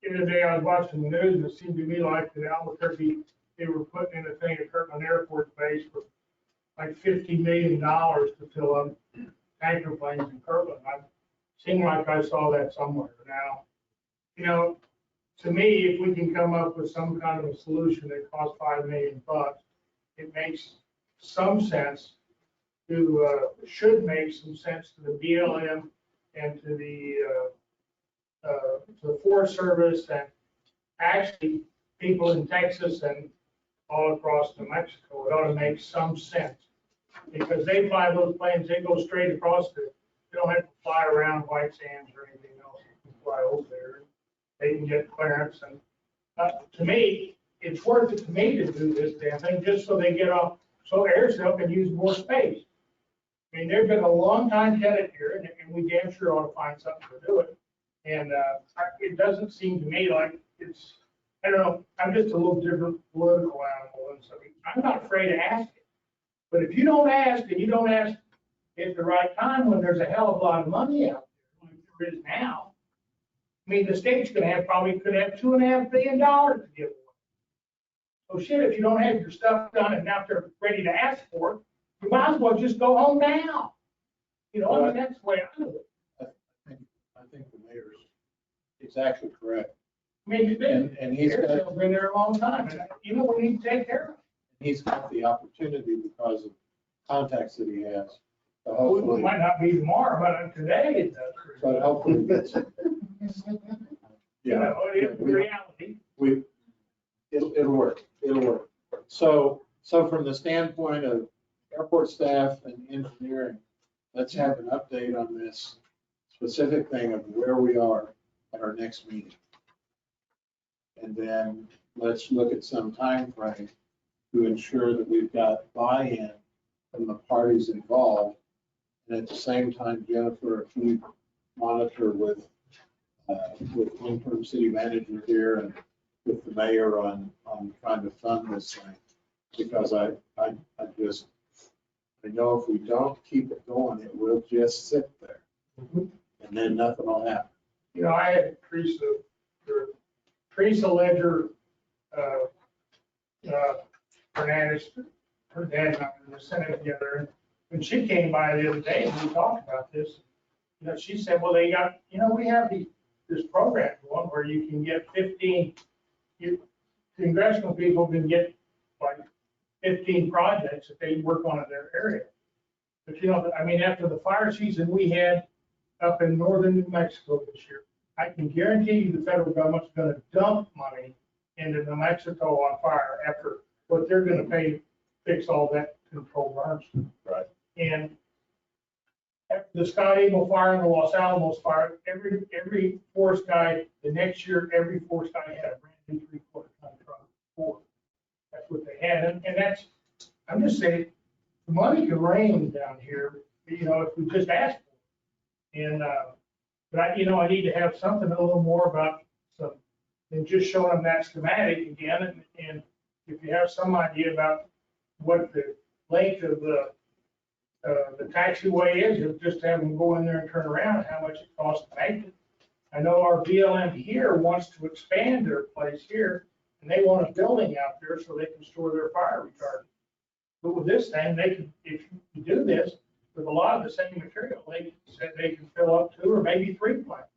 the other day I was watching the news, and it seemed to me like in Albuquerque, they were putting in a thing at Kirtland Air Force Base for like $50 million to fill up tanker planes in Kirtland. I seemed like I saw that somewhere. Now, to me, if we can come up with some kind of a solution that costs $5 million, it makes some sense should make some sense to the BLM and to the Forest Service and actually people in Texas and all across New Mexico. It ought to make some sense because they fly those planes, they go straight across they don't have to fly around White Sands or anything else. They can fly over there. they can get clearance. And to me, it's worth it to me to do this damn thing, just so they get off, so AirSale can use more space. I mean, they've been a long time tenant here, and we damn sure ought to find something to do it. And it doesn't seem to me like it's, I don't know, I'm just a little different political animal than some. I'm not afraid to ask it. But if you don't ask, and you don't ask at the right time, when there's a hell of a lot of money out there, like there is now, I mean, the state's gonna have, probably could have $2.5 billion to give away. So shit, if you don't have your stuff done and now they're ready to ask for it, you might as well just go home now. You know, I mean, that's the way I do it. I think the mayor's exactly correct. I mean, it's been, And he's got, AirSale's been there a long time, and you know, we need to take care of it. he's got the opportunity because of contacts that he has. to It hopefully, might not be tomorrow, but today it does. but hopefully get some. You know, it's reality. It'll work. It'll work. So from the standpoint of airport staff and engineering, let's have an update on this specific thing of where we are at our next meeting. And then let's look at some time frame to ensure that we've got buy-in from the parties involved. And at the same time, Jennifer, if you monitor with interim city manager here and with the mayor on trying to fund this thing. Because I know if we don't keep it going, it will just sit there. And then nothing will happen. You know, I had Teresa Ledger, Hernandez, her dad and I were in the Senate together. And when she came by the other day and we talked about this, you know, she said, well, they got, you know, we have this program going where you can get 15, congressional people can get like 15 projects that they work on in their area. But you know, I mean, after the fire season we had up in northern New Mexico this year, I can guarantee you the federal government's gonna dump money into New Mexico on fire after what they're gonna pay to fix all that control burns. Right. And after the Scott Eagle fire and the Los Alamos fire, every forest guy, the next year, every forest guy had a brand new 3/4 ton truck. That's what they had. And that's, I'm just saying, the money can rain down here, you know, if we just ask for it. And, but I, you know, I need to have something a little more about some, than just showing them that schematic again. And if you have some idea about what the length of the taxiway is, if just have them go in there and turn around, and how much it costs to make it. I know our BLM here wants to expand their place here, and they want a building out there so they can store their fire retardant. But with this thing, they can, if you do this, with a lot of the same material, they said they can fill up 2 or maybe 3 plants.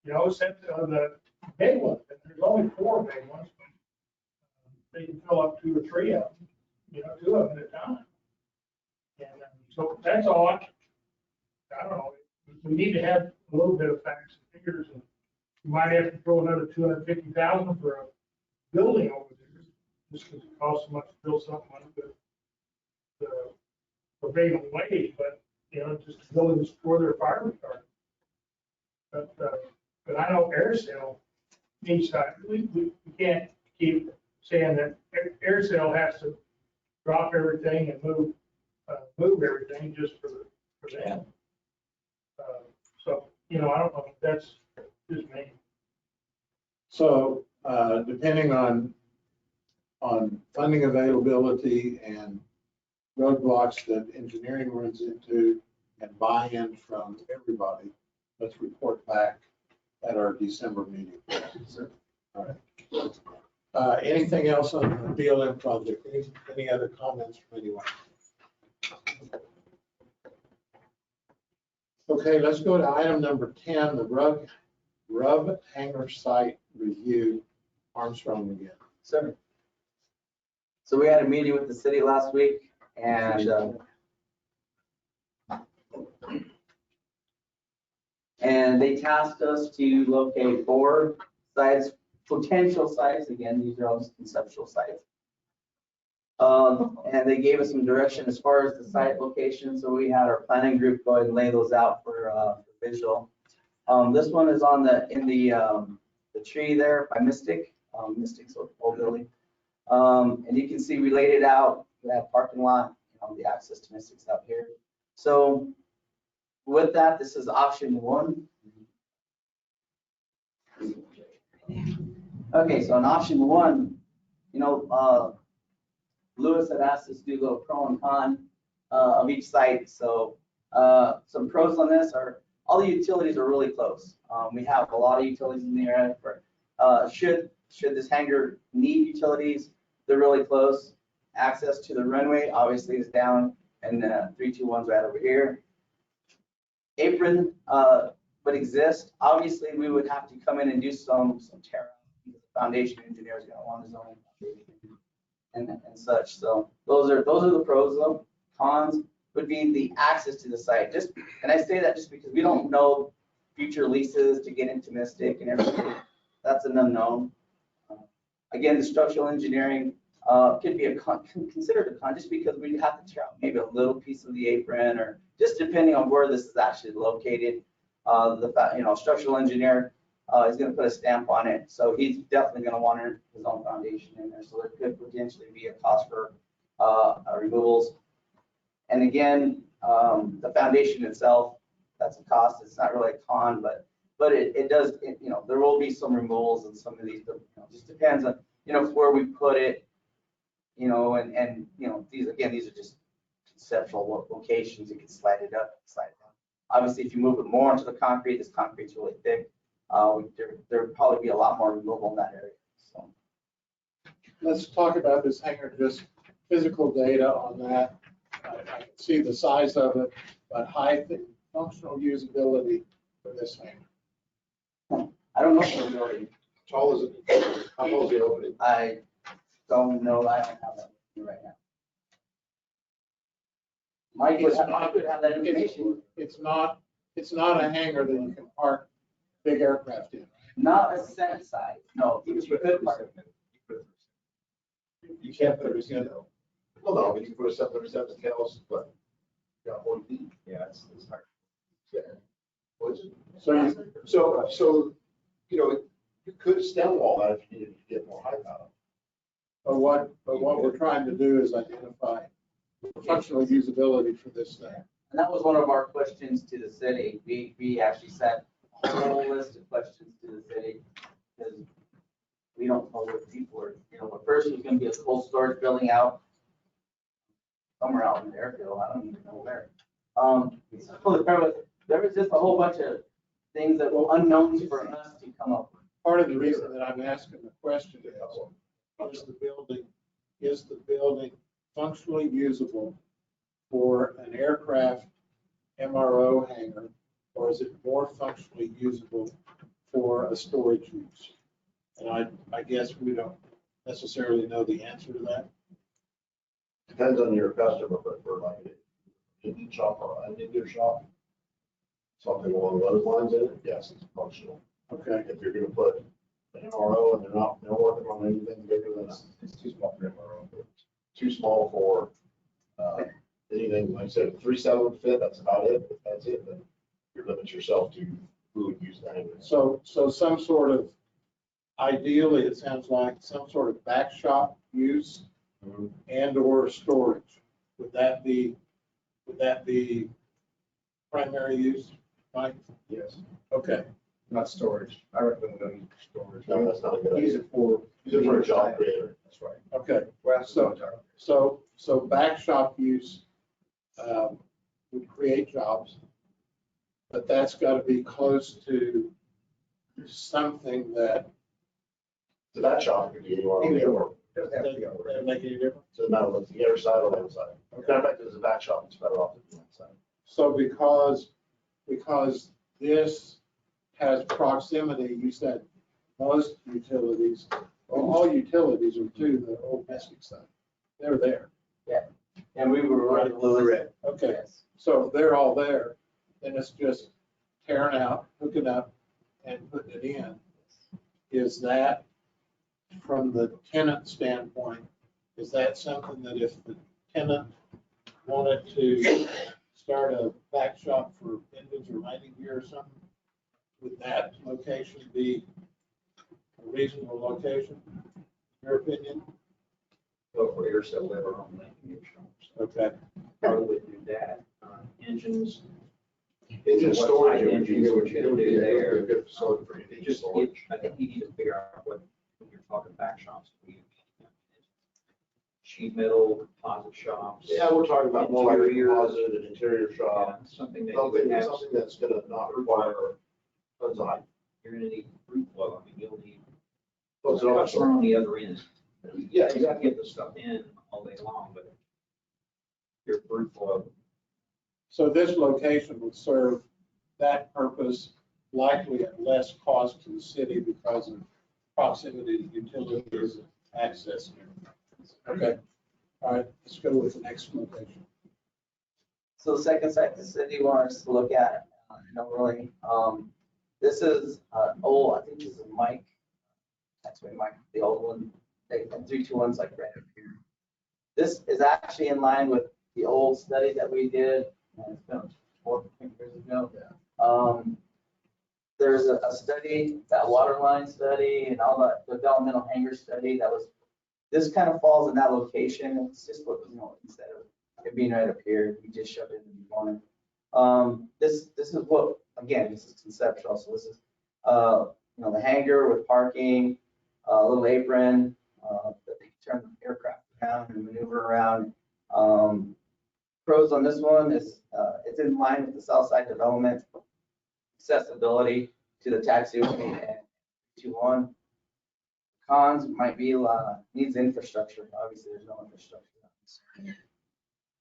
You know, except the big ones, and there's only 4 big ones, but they can fill up 2 or 3 of them, you know, 2 of them at a time. And so that's all I don't know. We need to have a little bit of facts and figures, and you might have to throw another 250,000 for a building over there, just because it costs so much to build something like the prevailing wage, but, you know, just to build and store their fire retardant. But I know AirSale needs that. We can't keep saying that AirSale has to drop everything and move everything just for them. So, you know, I don't know if that's just me. So depending on funding availability and roadblocks that engineering runs into and buy-in from everybody, let's report back at our December meeting. All right. Anything else on the BLM project? Any other comments from anyone? Okay, let's go to item number 10, the rub hanger site review. Armstrong again. Sir. So we had a meeting with the city last week, and they tasked us to locate 4 sites, potential sites. Again, these are all just conceptual sites. And they gave us some direction as far as the site location. So we had our planning group go ahead and lay those out for visual. This one is in the the tree there by Mystic, Mystic's old building. And you can see we laid it out, we have parking lot, the access to Mystic's out here. So with that, this is option one. Okay, so in option one, Lewis had asked us to do a little pro and con of each site. So some pros on this are all the utilities are really close. We have a lot of utilities in the area. Should this hangar need utilities, they're really close. Access to the runway obviously is down, and 321's right over here. Apron would exist. Obviously, we would have to come in and do some tear out. The foundation engineer is going to want his own foundation and such. So those are the pros. Though cons would be the access to the site. And I say that just because we don't know future leases to get into Mystic and everything. That's an unknown. Again, the structural engineering could be considered a con, just because we have to tear out maybe a little piece of the apron, or just depending on where this is actually located. The structural engineer is going to put a stamp on it, so he's definitely going to want his own foundation in there. So there could potentially be a cost for removals. And again, the foundation itself, that's a cost. It's not really a con, but it does. There will be some removals and some of these. Just depends on where we put it. And these are just conceptual locations. You can slide it up, slide it down. Obviously, if you move it more into the concrete, this concrete's really thick. There would probably be a lot more removal in that area. So Let's talk about this hangar, just physical data on that. I can see the size of it, but height and functional usability for this hangar. I don't know if we're already. How tall is it? How tall is the opening? I don't know. I don't have that right now. Mike could have that information. It's not a hangar that you can park big aircraft in. Not a set size. No, you could park. You can't put a casino. Well, no, but you can put a 737 tails, but got 1 feet. Yeah, it's hard. Yeah. So you could stem wall that if you needed to get more height out of it. But what we're trying to do is identify functional usability for this thing. And that was one of our questions to the city. We actually sent a whole list of questions to the city, because we don't know what people are, at first it was going to be a cold storage building out somewhere out in the airfield. I don't even know where. So there was just a whole bunch of things that were unknowns for us to come up with. Part of the reason that I'm asking the question is the building functionally usable for an aircraft MRO hangar, or is it more functionally usable for a storage use? And I guess we don't necessarily know the answer to that. Depends on your customer, but for like an engine shop or an engine shop, something along those lines in it, yes, it's functional. Okay. If you're gonna put an MRO and they're working on anything bigger than that, it's too small for MRO. Too small for anything, like I said, 3.7 would fit, that's about it. That's it, then you limit yourself to who would use that. So some sort of, ideally, it sounds like some sort of back shop use and or storage. Would that be primary use, Mike? Yes. Okay. Not storage. I recommend going storage. No, that's not a good idea. Use it for a job creator. That's right. Okay. Well, So back shop use would create jobs, but that's got to be close to something that So that shop could be anywhere on the airport. doesn't make any difference. So no matter what's the other side or the other side. Okay. In fact, there's a back shop, it's better off than that side. So because this has proximity, you said most utilities, well, all utilities are to the old Mystic site. They're there. Yeah. And we were right Lewis. Okay. Yes. So if they're all there, then it's just tearing out, hooking up, and putting it in. Is that, from the tenant standpoint, is that something that if the tenant wanted to start a back shop for engines or landing gear or something, would that location be a reasonable location, in your opinion? So for aircell, we have our own landing shops. Okay. How would do that? Engines. Engine What storage, type it would be, engines would you do there? a good facility for It engine just, storage. I think you need to figure out what, when you're talking back shops, sheet metal, composite shops. Yeah, we're talking about more like a Interior. composite and interior Yeah, shop, something that you would something, have, something that's gonna not require tons of height. you're gonna need fruit flow, I mean, you'll need, Well, so customer on the other end. Yeah, You gotta get the stuff in all day long, but your fruit flow, So this location would serve that purpose likely at less cost to the city because of proximity to utilities and access. Okay, all right, let's go with the next location. So the second site the city wants to look at, really, this is, I think this is Mike. Actually, Mike, the old one, they 321's like right up here. This is actually in line with the old study that we did, it's been 4 years ago. There's a study, that water line study and all that developmental hangar study that was, this kind of falls in that location. It's just what, instead of it being right up here, we just shoved it in the corner. This is what, again, this is conceptual. So this is, the hangar with parking, a little apron, that they can turn the aircraft around and maneuver around. Pros on this one is, it's in line with the south side development, accessibility to the taxiway and 2-1. Cons might be needs infrastructure. Obviously, there's no infrastructure.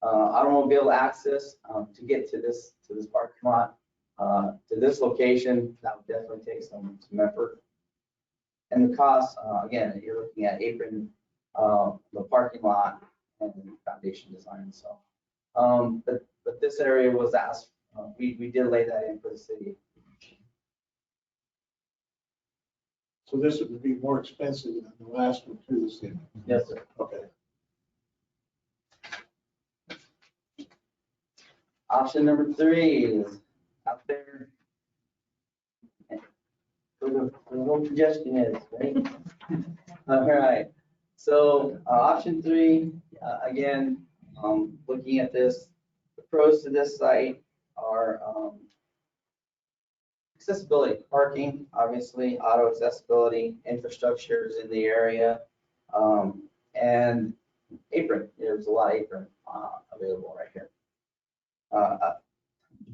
Automobile access to get to this parking lot, to this location, that would definitely take some effort. And the cost, again, you're looking at apron, the parking lot, and foundation design. So, but this area was asked. We did lay that in for the city. So this would be more expensive than the last one to the city. Yes, sir. Okay. Option number 3 is out there. Where the whole congestion is, right? All right. So option 3, again, looking at this, the pros to this site are accessibility, parking, obviously, auto accessibility, infrastructures in the area, and apron. There's a lot of apron available right here.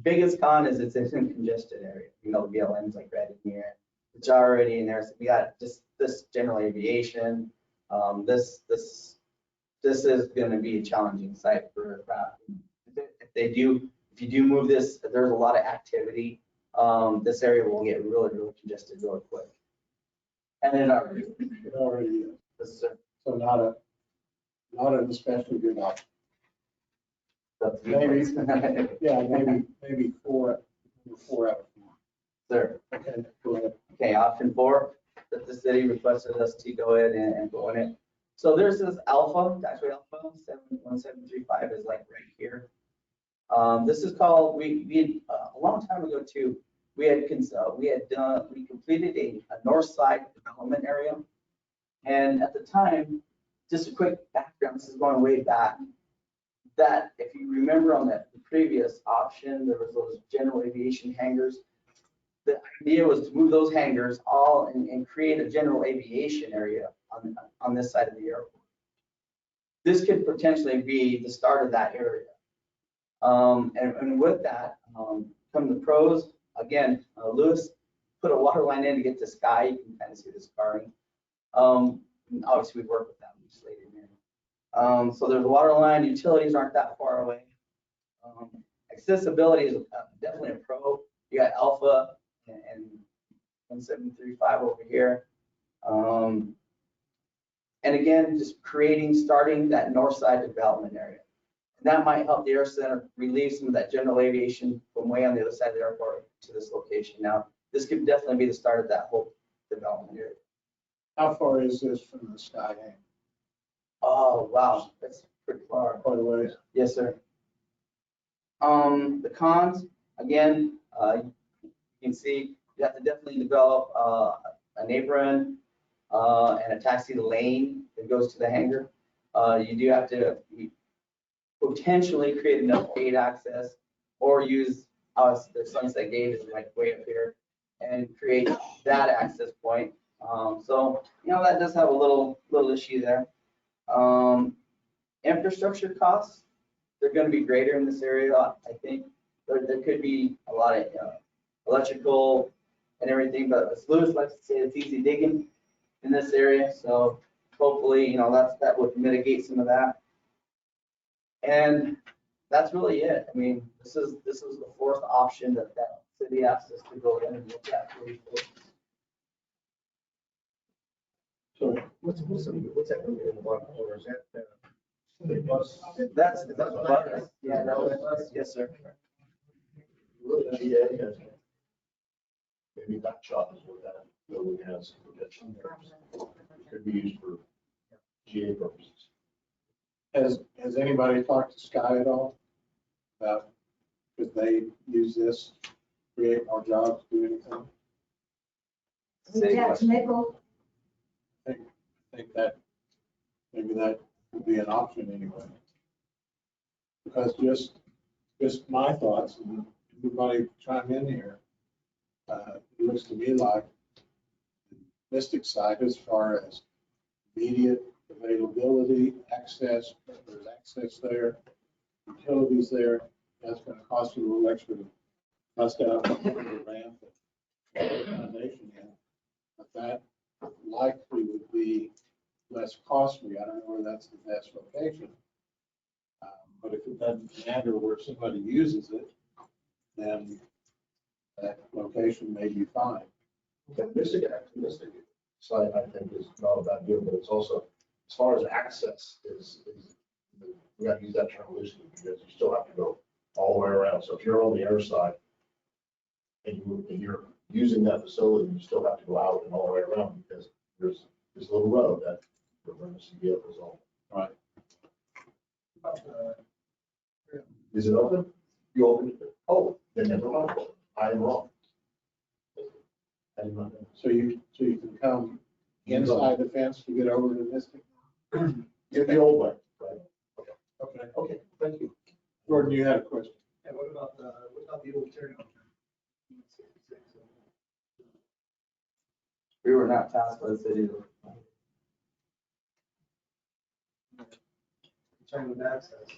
Biggest con is it's in a congested area. The BLM's like right in here. It's already in there. So we got just this general aviation. This is going to be a challenging site for aircraft. If you do move this, if there's a lot of activity, this area will get really, really congested really quick. And it Already is. Yes, sir. So not an especially good option. That's Maybe, yeah, maybe 4 out of 4. Sir. Okay, go ahead. Okay, option 4, that the city requested us to go ahead and go in it. So there's this Alpha, actually Alpha 71735 is like right here. This is called, we a long time ago too, we completed a north side development area. And at the time, just a quick background, this is going way back, that if you remember on the previous option, there was those general aviation hangars. The idea was to move those hangars all and create a general aviation area on this side of the airport. This could potentially be the start of that area. And with that come the pros. Again, Lewis put a water line in to get to Sky. You can kind of see the scarring. Obviously, we work with them. We just laid it in. So there's a water line. Utilities aren't that far away. Accessibility is definitely a pro. You got Alpha and 1735 over here. And again, just starting that north side development area. And that might help the Air Center relieve some of that general aviation from way on the other side of the airport to this location. Now, this could definitely be the start of that whole development area. How far is this from the Sky Hang? Oh, wow, that's pretty far. Quite a ways. Yes, sir. The cons, again, you can see you have to definitely develop an apron, and a taxi lane that goes to the hangar. You do have to potentially create enough gate access or use the Sunset Gate is like way up here and create that access point. So, that does have a little issue there. Infrastructure costs, they're going to be greater in this area, I think. There could be a lot of electrical and everything, but as Lewis likes to say, it's easy digging in this area. So hopefully, that would mitigate some of that. And that's really it. I mean, this is the fourth option that city asked us to go in and look at. So what's that in the bottom corner? Is that the bus? That's bus. Yeah, that was bus. Yes, sir. Look at the GA, maybe that shop is what that building has. Could be used for GA purposes. Has anybody talked to Sky at all? About, could they use this, create more jobs, do anything? Reach out to Nickel. I think that, maybe that would be an option anyway. Because just my thoughts, and everybody chime in here. It looks to me like Mystic side, as far as immediate availability, access, there's access there, utilities there, that's gonna cost you a little extra to bust out the ramp and foundation in. But that likely would be less costly. I don't know where that's the best location. But if it doesn't matter where somebody uses it, then that location may be fine. The Mystic side, I think, is not a bad deal, but it's also, as far as access is we got to use that term loosely because you still have to go all the way around. So if you're on the air side and you're using that facility, you still have to go out and all the way around because there's this little road that we're going to see vehicles on. Right. Is it open? You opened it? Oh, then never mind. I am wrong. So you can come inside the fence to get over to Mystic? Get the old way, right? Okay. Thank you. Gordon, you had a question? And what about the old turnout? We were not tasked by the city. Concerned with access.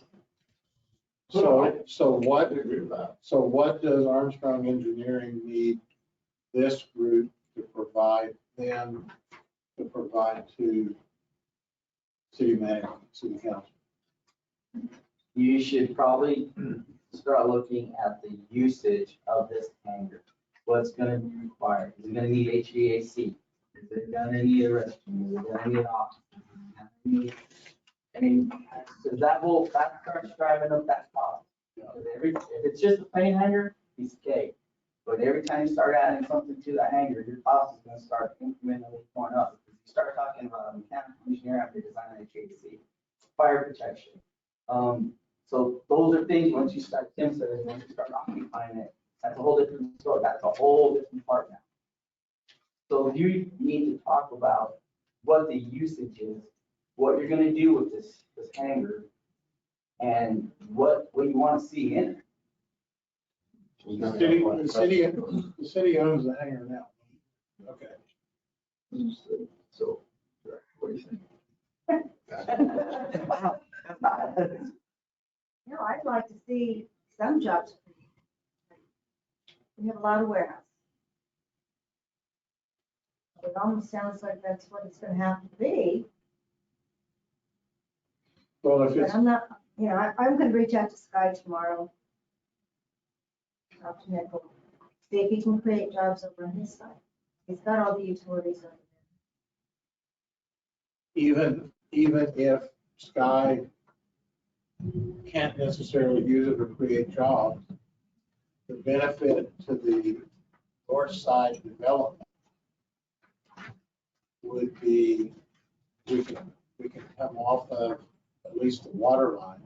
So what, I agree with that. so what does Armstrong Engineering need this group to provide them, to provide to city management, city council? You should probably start looking at the usage of this hangar. What's gonna be required? Is it gonna need HVAC? Is it gonna need a restroom? Is it gonna need oxygen? I mean, so that starts driving up that cost. If it's just a plain hangar, piece of cake. But every time you start adding something to that hangar, your cost is gonna start incrementally going up. You start talking about a mechanical engineer after designing HVAC, fire protection. So those are things, once you start, Tim said, once you start occupying it, that's a whole different story. That's a whole different part now. So you need to talk about what the usage is, what you're gonna do with this hangar, and what you wanna see in it. The city owns the hangar now. Okay. So, what do you think? No, I'd like to see some jobs. We have a lot of warehouse. It almost sounds like that's what it's gonna have to be, Well, if but it's, I'm not, I'm gonna reach out to Sky tomorrow. Talk to Nickel, see if he can create jobs over on his side. He's got all the utilities over even if Sky can't necessarily use it or create jobs, the benefit to the north side development would be, we can come off of at least the water line.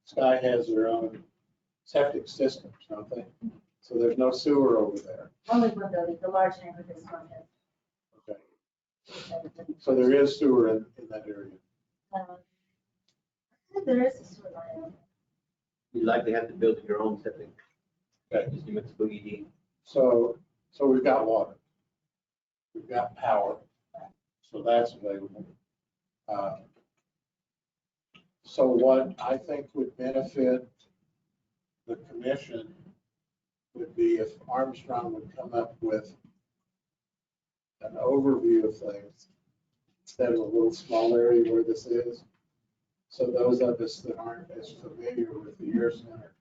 Sky has their own septic systems, don't they? So there's no sewer over there. there. Only one building, the large hangar this one has. Okay. So there is sewer in that area. There is a sewer line. You likely have to build your own septic Okay. system at Spooky D. So we've got water. We've got power. So that's available. So what I think would benefit the commission would be if Armstrong would come up with an overview of things instead of a little small area where this is. So those of us that aren't as familiar with the Air Center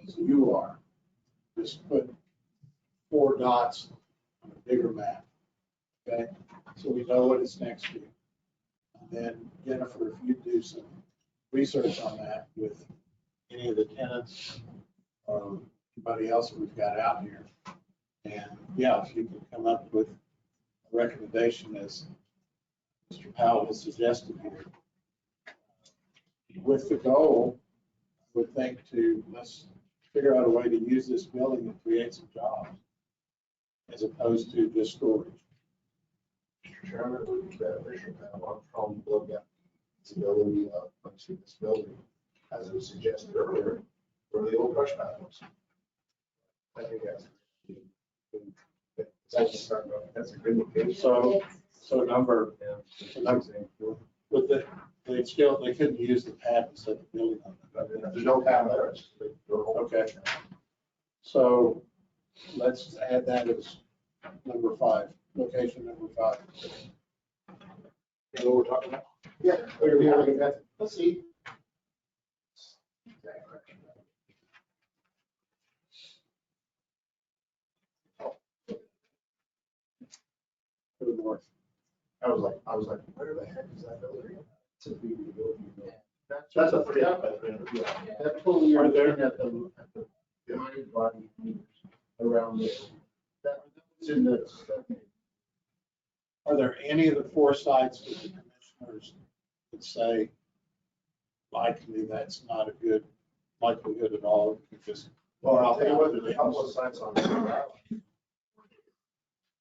as you are, just put 4 dots on a bigger map. Okay, so we know what it's next to. And then Jennifer, if you do some research on that with any of the tenants or anybody else we've got out here. And yeah, if you can come up with a recommendation as Mr. Powell has suggested here, with the goal, I would think to let's figure out a way to use this building and create some jobs as opposed to just storage. Mr. Chairman, would be beneficial to have Armstrong look at feasibility of this building, as it was suggested earlier, where the old crush pad was. I think that's a good location. So number, with they couldn't use the pad instead of building on it. There's no pad there. It's just Okay. So let's add that as number 5, location number 5. You know what we're talking about? Yeah. We're looking at, let's see. To the north. I was like, where the heck is that building? It's a big building. That's a 3 out by 3. That totally are there at the behind body meters around there. That's in this. Are there any of the 4 sites that the commissioners would say, likely that's not a good likelihood at all? Because Well, I'll tell you what, there's a couple of sites on there.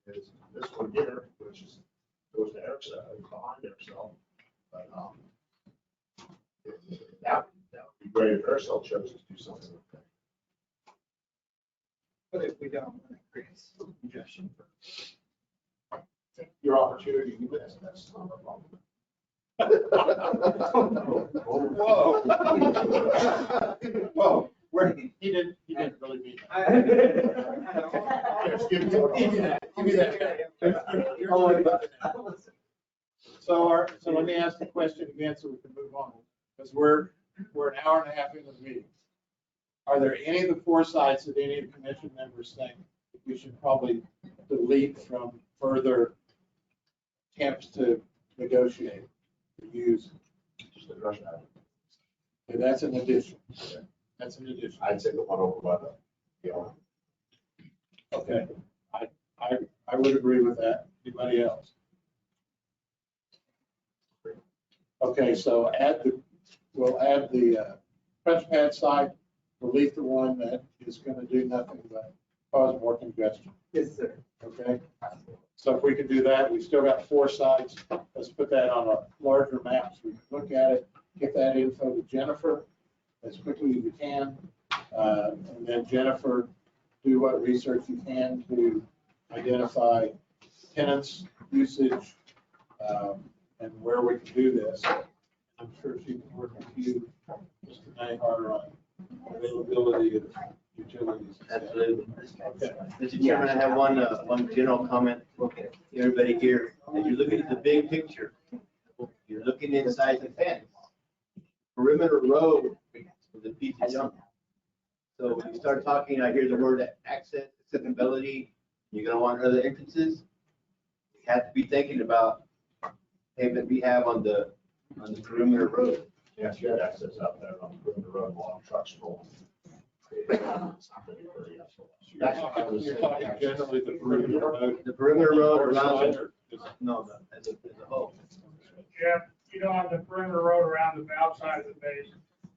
Is this one here, which is, goes to Erickson, behind Erickson. But, that would be great if Erickson chose to do something with that. But if we don't, it creates congestion. Your opportunity, you miss, that's not a problem. Whoa. Whoa, he didn't really mean that. Yes, give me that. So let me ask the question again so we can move on, because we're an hour and a half into the meeting. Are there any of the 4 sites that any of the commission members think that we should probably delete from further attempts to negotiate, to use? Just the crush pad. Okay, that's an addition. That's an addition. I'd say the one over by the, Okay, I would agree with that. Anybody else? Okay, so we'll add the crush pad site, delete the one that is going to do nothing but cause more congestion. Yes, sir. Okay, so if we can do that, we still got 4 sites. Let's put that on a larger map so we can look at it, get that info to Jennifer as quickly as you can. And then Jennifer, do what research you can to identify tenants, usage, and where we can do this. I'm sure she can work with you, Mr. Nahar, on availability of utilities. Absolutely. Okay. Mr. Chairman, I have one general comment. Everybody here, as you're looking at the big picture, you're looking inside the fence. Perimeter road is a piece of junk. So when you start talking, I hear the word access, accessibility, you're gonna want other entrances. You have to be thinking about pavement we have on the perimeter road. yes, you had access out there on the road, while trucks roll. You're talking generally the perimeter road. The perimeter road North around, side or just- as a whole. Jeff, on the perimeter road around the outside of the base,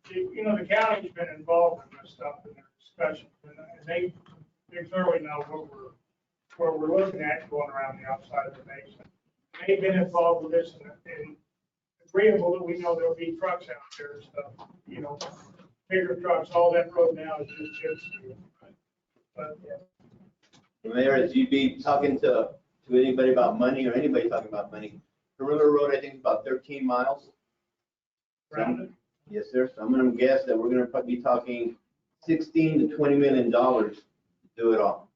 the county's been involved in this stuff in their discussions, and they clearly know what we're looking at going around the outside of the base. they've been involved with this and agreeable that we know there'll be trucks out there and stuff, you know, bigger trucks, all that road now is just chip seal. But, yeah. Mayor, as you be talking to anybody about money or anybody talking about money, Perimeter Road, I think is about 13 miles. Rounded. Yes, sir. So I'm gonna guess that we're gonna probably be talking 16 to 20 million dollars to do it all.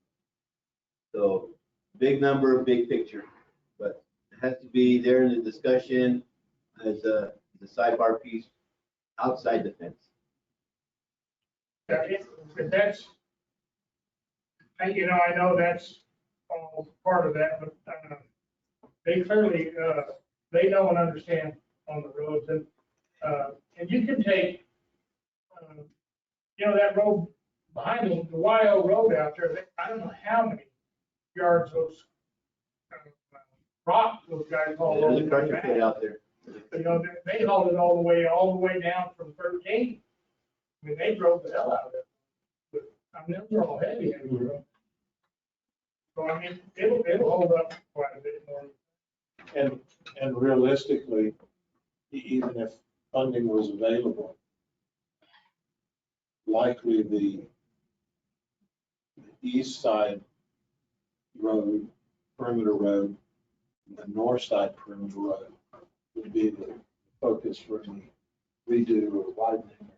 So big number, big picture, but it has to be there in the discussion as the sidebar piece outside the fence. Yeah, if that's, I know that's all part of that, but they clearly, they know and understand on the roads and you can take, that road behind the YO road out there, I don't know how many yards those rock those guys haul There's over a crushing the pit back. out there. They hauled it all the way down from 13. I mean, they drove the hell out of it. But, I mean, those are all heavy. So, I mean, it'll hold up quite a bit more. And realistically, even if funding was available, likely the east side road, perimeter road, and the north side perimeter road would be the focus for any redo or widening.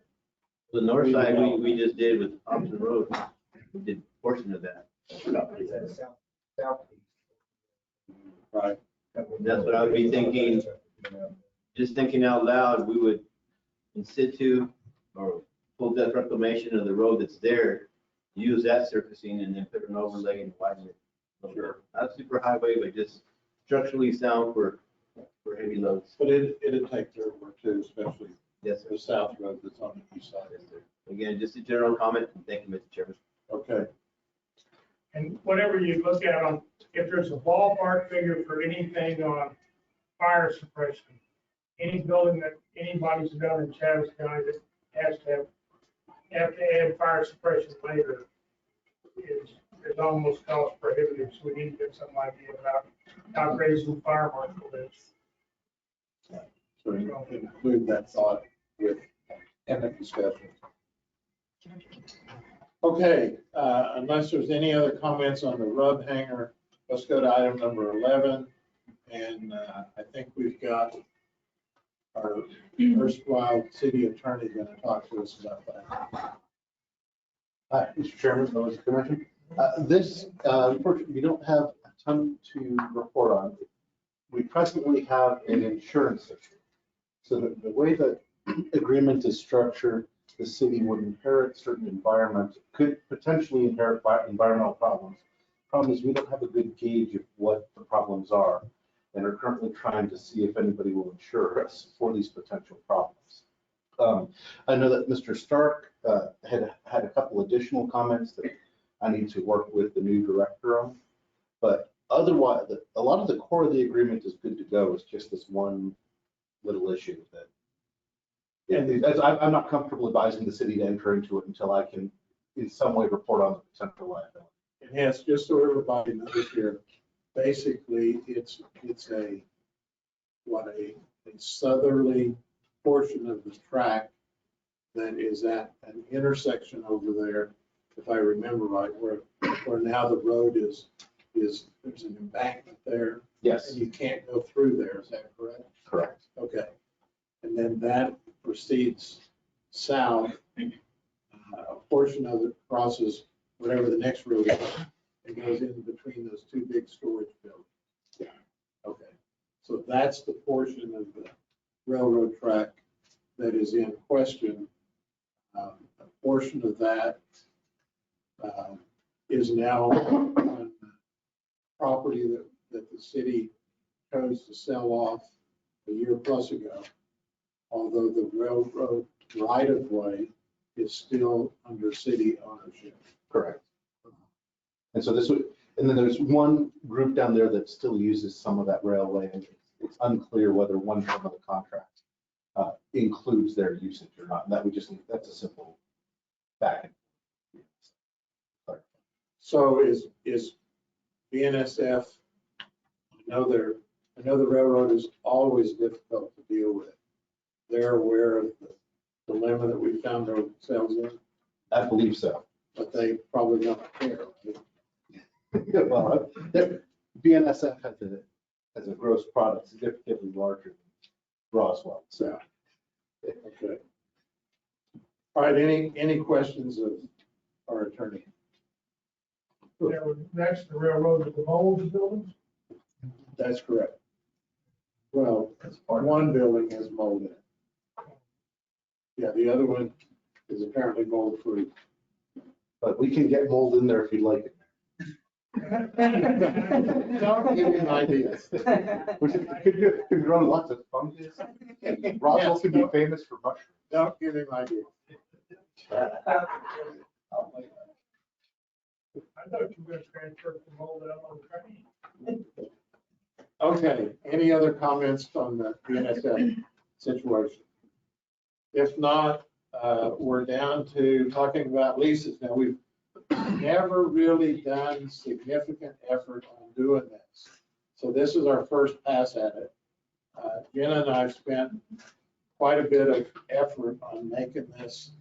The north side, we just did with Thompson Road. We did a portion of that. Right. That's what I would be thinking, just thinking out loud, we would in situ or full depth reclamation of the road that's there, use that surfacing and then put an overlay and widen it. Sure. Not super highway, but just structurally sound for heavy loads. But it'd take dirt work too, especially Yes, sir. the south road that's on the east side. Yes, sir. Again, just a general comment. Thank you, Mr. Chairman. Okay. And whatever you look at on, if there's a ballpark figure for anything on fire suppression, any building that anybody's done in Chaves County that has to add fire suppression later is almost cost prohibitive. So we need to get some idea about how crazy the fire marshal is. So include that thought with the discussion. Okay, unless there's any other comments on the rub hanger, let's go to item number 11. And I think we've got our erstwhile city attorney going to talk to us about that. Hi, Mr. Chairman, members of the commission. This, unfortunately, we don't have a ton to report on. We presently have an insurance issue. So the way the agreement is structured, the city would inherit certain environment, could potentially inherit environmental problems. Problem is we don't have a good gauge of what the problems are and are currently trying to see if anybody will insure us for these potential problems. I know that Mr. Stark had a couple additional comments that I need to work with the new director on, but otherwise, a lot of the core of the agreement is good to go. It's just this one little issue that I'm not comfortable advising the city to enter into it until I can in some way report on the potential liability. And yes, just so everybody knows here, basically it's a southerly portion of the track that is at an intersection over there, if I remember right, where now the road is there's an embankment there. Yes. And you can't go through there, is that correct? Correct. Okay. And then that proceeds south. A portion of it crosses whatever the next road is. It goes in between those two big storage buildings. Yeah. Okay. So that's the portion of the railroad track that is in question. A portion of that is now on property that the city chose to sell off a year plus ago, although the railroad right-of-way is still under city ownership. Correct. And so and then there's one group down there that still uses some of that railway, and it's unclear whether one term of the contract includes their usage or not. And that that's a simple back. So is BNSF, I know they're I know the railroad is always difficult to deal with. They're aware of the dilemma that we found ourselves in, I believe so. but they probably don't care. Well, BNSF has a gross product significantly larger than Roswell, so. Okay. All right, any questions of our attorney? There was next to the railroad with the mold buildings. That's correct. Well, one building has mold in it. Yeah, the other one is apparently mold free. But we can get mold in there if you'd like it. Don't give me ideas. Could grow lots of fungus. Roswell could be famous for mushrooms. Don't give him ideas. I thought you were going to transfer the mold out on the train. Okay, any other comments on the BNSF situation? If not, we're down to talking about leases. Now, we've never really done significant effort on doing this. So this is our first pass at it. Jenna and I have spent quite a bit of effort on making this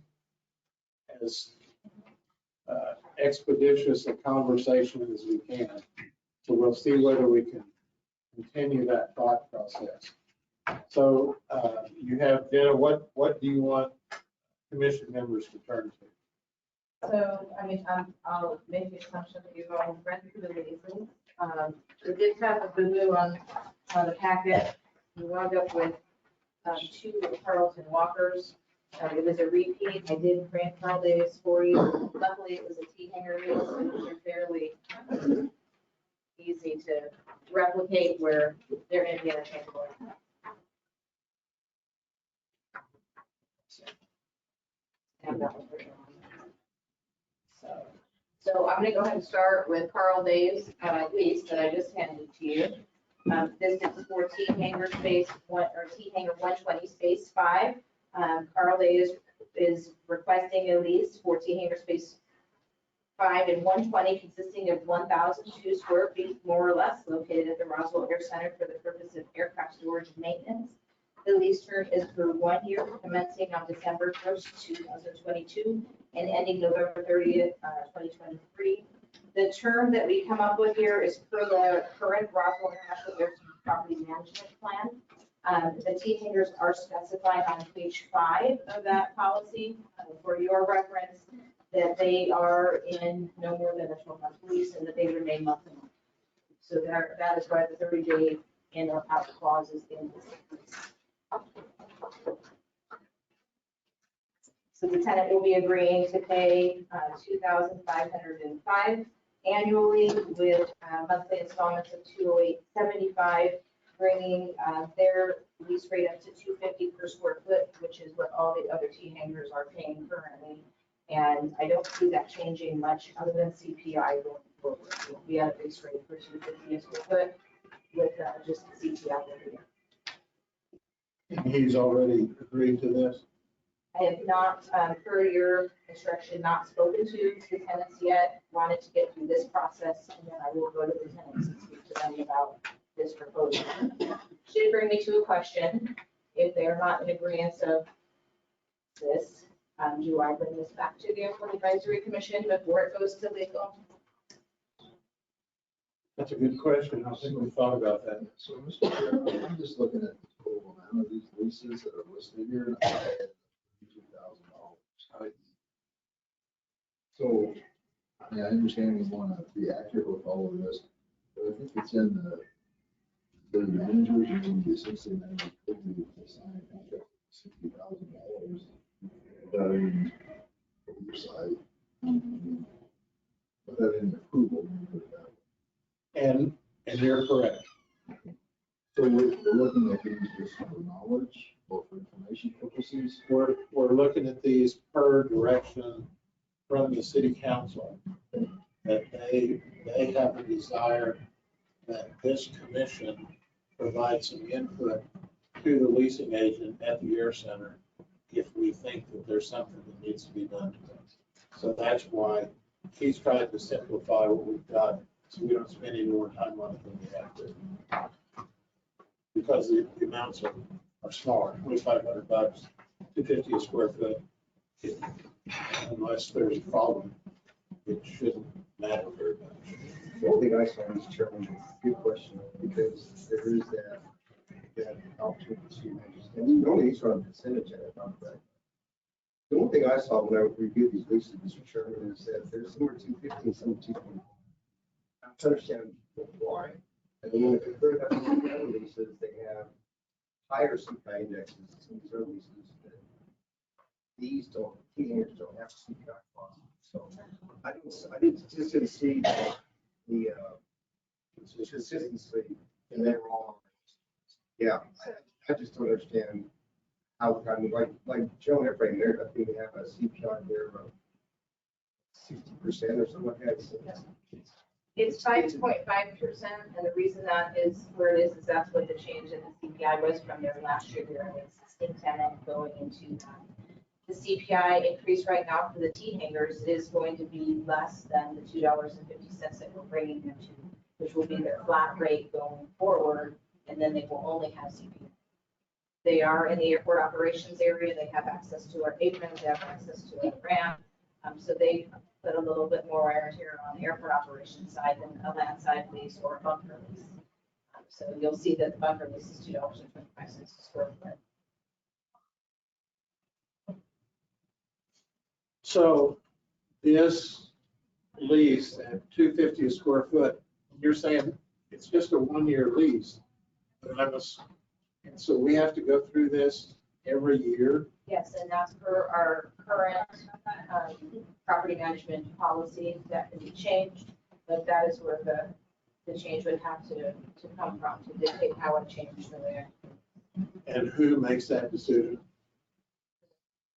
as expeditious a conversation as we can. So we'll see whether we can continue that thought process. So you have, Jenna, what do you want commission members to turn to? So, I mean, I'll make the assumption that you've all read through the leases. We did have a boo-boo on the packet. We wound up with 2 Carlton Walkers. It was a repeat. I did grant Carl Davis for you. Luckily, it was a T-hanger lease, so they're fairly easy to replicate where they're in the interchangeable. And that was written on. So I'm gonna go ahead and start with Carl Dave's lease that I just handed to you. This is for T-hanger space one, or T-hanger 120 space 5. Carl Davis is requesting a lease for T-hanger space 5 and 120 consisting of 1,002 square feet, more or less, located at the Roswell Air Center for the purpose of aircraft storage and maintenance. The lease term is for 1 year, commencing on December 1st, 2022, and ending November 30th, 2023. The term that we come up with here is per the current Roswell International Air Property Management Plan. The T-hangers are specified on page 5 of that policy. For your reference, that they are in no more than a 12-month lease and that they remain month to month. So that is why the 30-day in or out clause is in this lease. So the tenant will be agreeing to pay $2,505 annually with monthly installments of $208.75, bringing their lease rate up to $250 per square foot, which is what all the other T-hangers are paying currently. And I don't see that changing much other than CPI going forward. We have a lease rate for $250 a square foot with just the CPI every year. And he's already agreed to this? I have not, per your instruction, not spoken to the tenants yet, wanted to get through this process, and then I will go to the tenants and speak to them about this proposal. Should bring me to a question, if they're not in agreement of this, do I bring this back to the Airport Advisory Commission before it goes to legal? That's a good question. I don't think we thought about that. So, Mr. Chair, I'm just looking at the total amount of these leases that are listed here. and I had $2,000. So, I mean, I understand we want to be accurate with all of this, but I think it's in the managers and the assistant manager to sign a contract for $60,000. That in oversight. Put that in approval. And you're correct. So we're looking at these just for knowledge or for information purposes? We're looking at these per direction from the city council, that they have a desire that this commission provide some input to the leasing agent at the Air Center if we think that there's something that needs to be done to them. So that's why he's trying to simplify what we've got, so we don't spend any more time on it than we have to. because the amounts are smaller, $2,500, $250 a square foot. Unless there's a problem, it shouldn't matter very much. The only thing I saw, Mr. Chairman, is a good question, because there is that opportunity to understand. The only issue on percentage, if I'm correct. The only thing I saw when I reviewed these leases, Mr. Chairman, is that there's somewhere 250 and some 220. I don't understand why. And then when you compare that to the other leases, they have higher CPI indexes, some of these other leases that these don't, teenagers don't have CPI clauses. So I just didn't see the consistency in that wrong. Yeah, I just don't understand how, I mean, like Joe and everybody there, I think we have a CPI there of 60% or something like that. It's 5.5%, and the reason that is where it is that's what the change in the CPI was from their last year. They're an existing tenant going into the CPI increase right now for the tea hangers is going to be less than the $2.50 that we're bringing them to, which will be their flat rate going forward, and then they will only have CPI. They are in the airport operations area. They have access to our aprons, they have access to our ramp. So they put a little bit more wear and tear on the airport operations side than a land side lease or a bunker lease. So you'll see that the bunker lease is $2.25 a square foot. So this lease at $250 a square foot, you're saying it's just a 1-year lease. And so we have to go through this every year? Yes, and that's per our current property management policy that can be changed, but that is where the change would have to come from to dictate how it changes the way. And who makes that decision?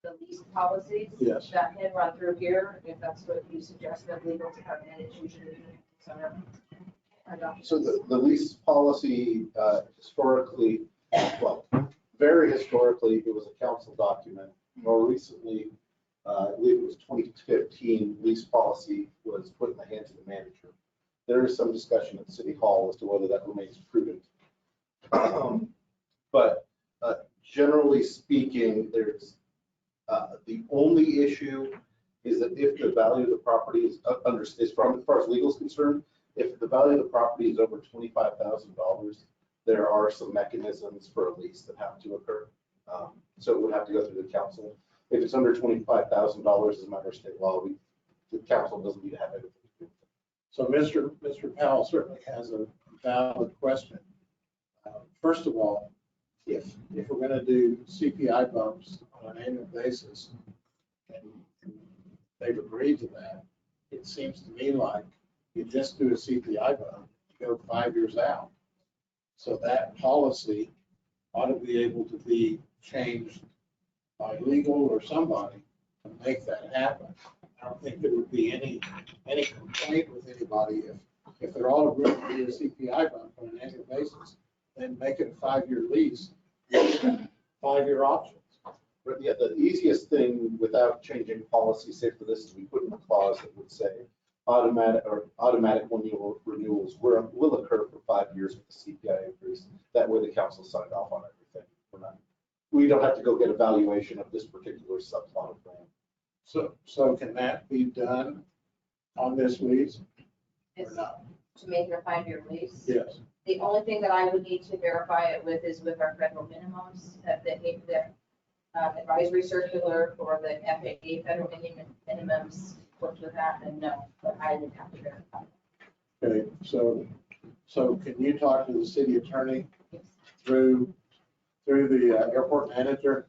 The lease policies Yes. that can run through here, if that's what you suggest, the legal department is usually our document. So the lease policy historically, well, very historically, it was a council document. More recently, I believe it was 2015, lease policy was put in the hands of the manager. There is some discussion at City Hall as to whether that remains prudent. But generally speaking, there's the only issue is that if the value of the property is as far as legal is concerned, if the value of the property is over $25,000, there are some mechanisms for a lease that have to occur. So it would have to go through the council. If it's under $25,000 as a matter of state law, the council doesn't need to have anything to do with it. So Mr. Powell certainly has a valid question. First of all, if we're going to do CPI bumps on an annual basis, and they've agreed to that, it seems to me like you just do a CPI bump, go 5 years out. So that policy ought to be able to be changed by legal or somebody to make that happen. I don't think there would be any complaint with anybody if they're all agreeing to do a CPI bump on an annual basis, then make it a 5-year lease, 5-year options. But yeah, the easiest thing without changing policy, say for this, is we put in a clause that would say automatic 1-year renewals will occur for 5 years with the CPI increase. That way the council signed off on everything. We don't have to go get a valuation of this particular subplot of land. So can that be done on this lease or It's not? to make it a 5-year lease. Yes. The only thing that I would need to verify it with is with our federal minimums, that the advisory circular for the FAA federal minimums worked with that, and no, but I would have to verify. Okay, so can you talk to the city attorney through the airport manager?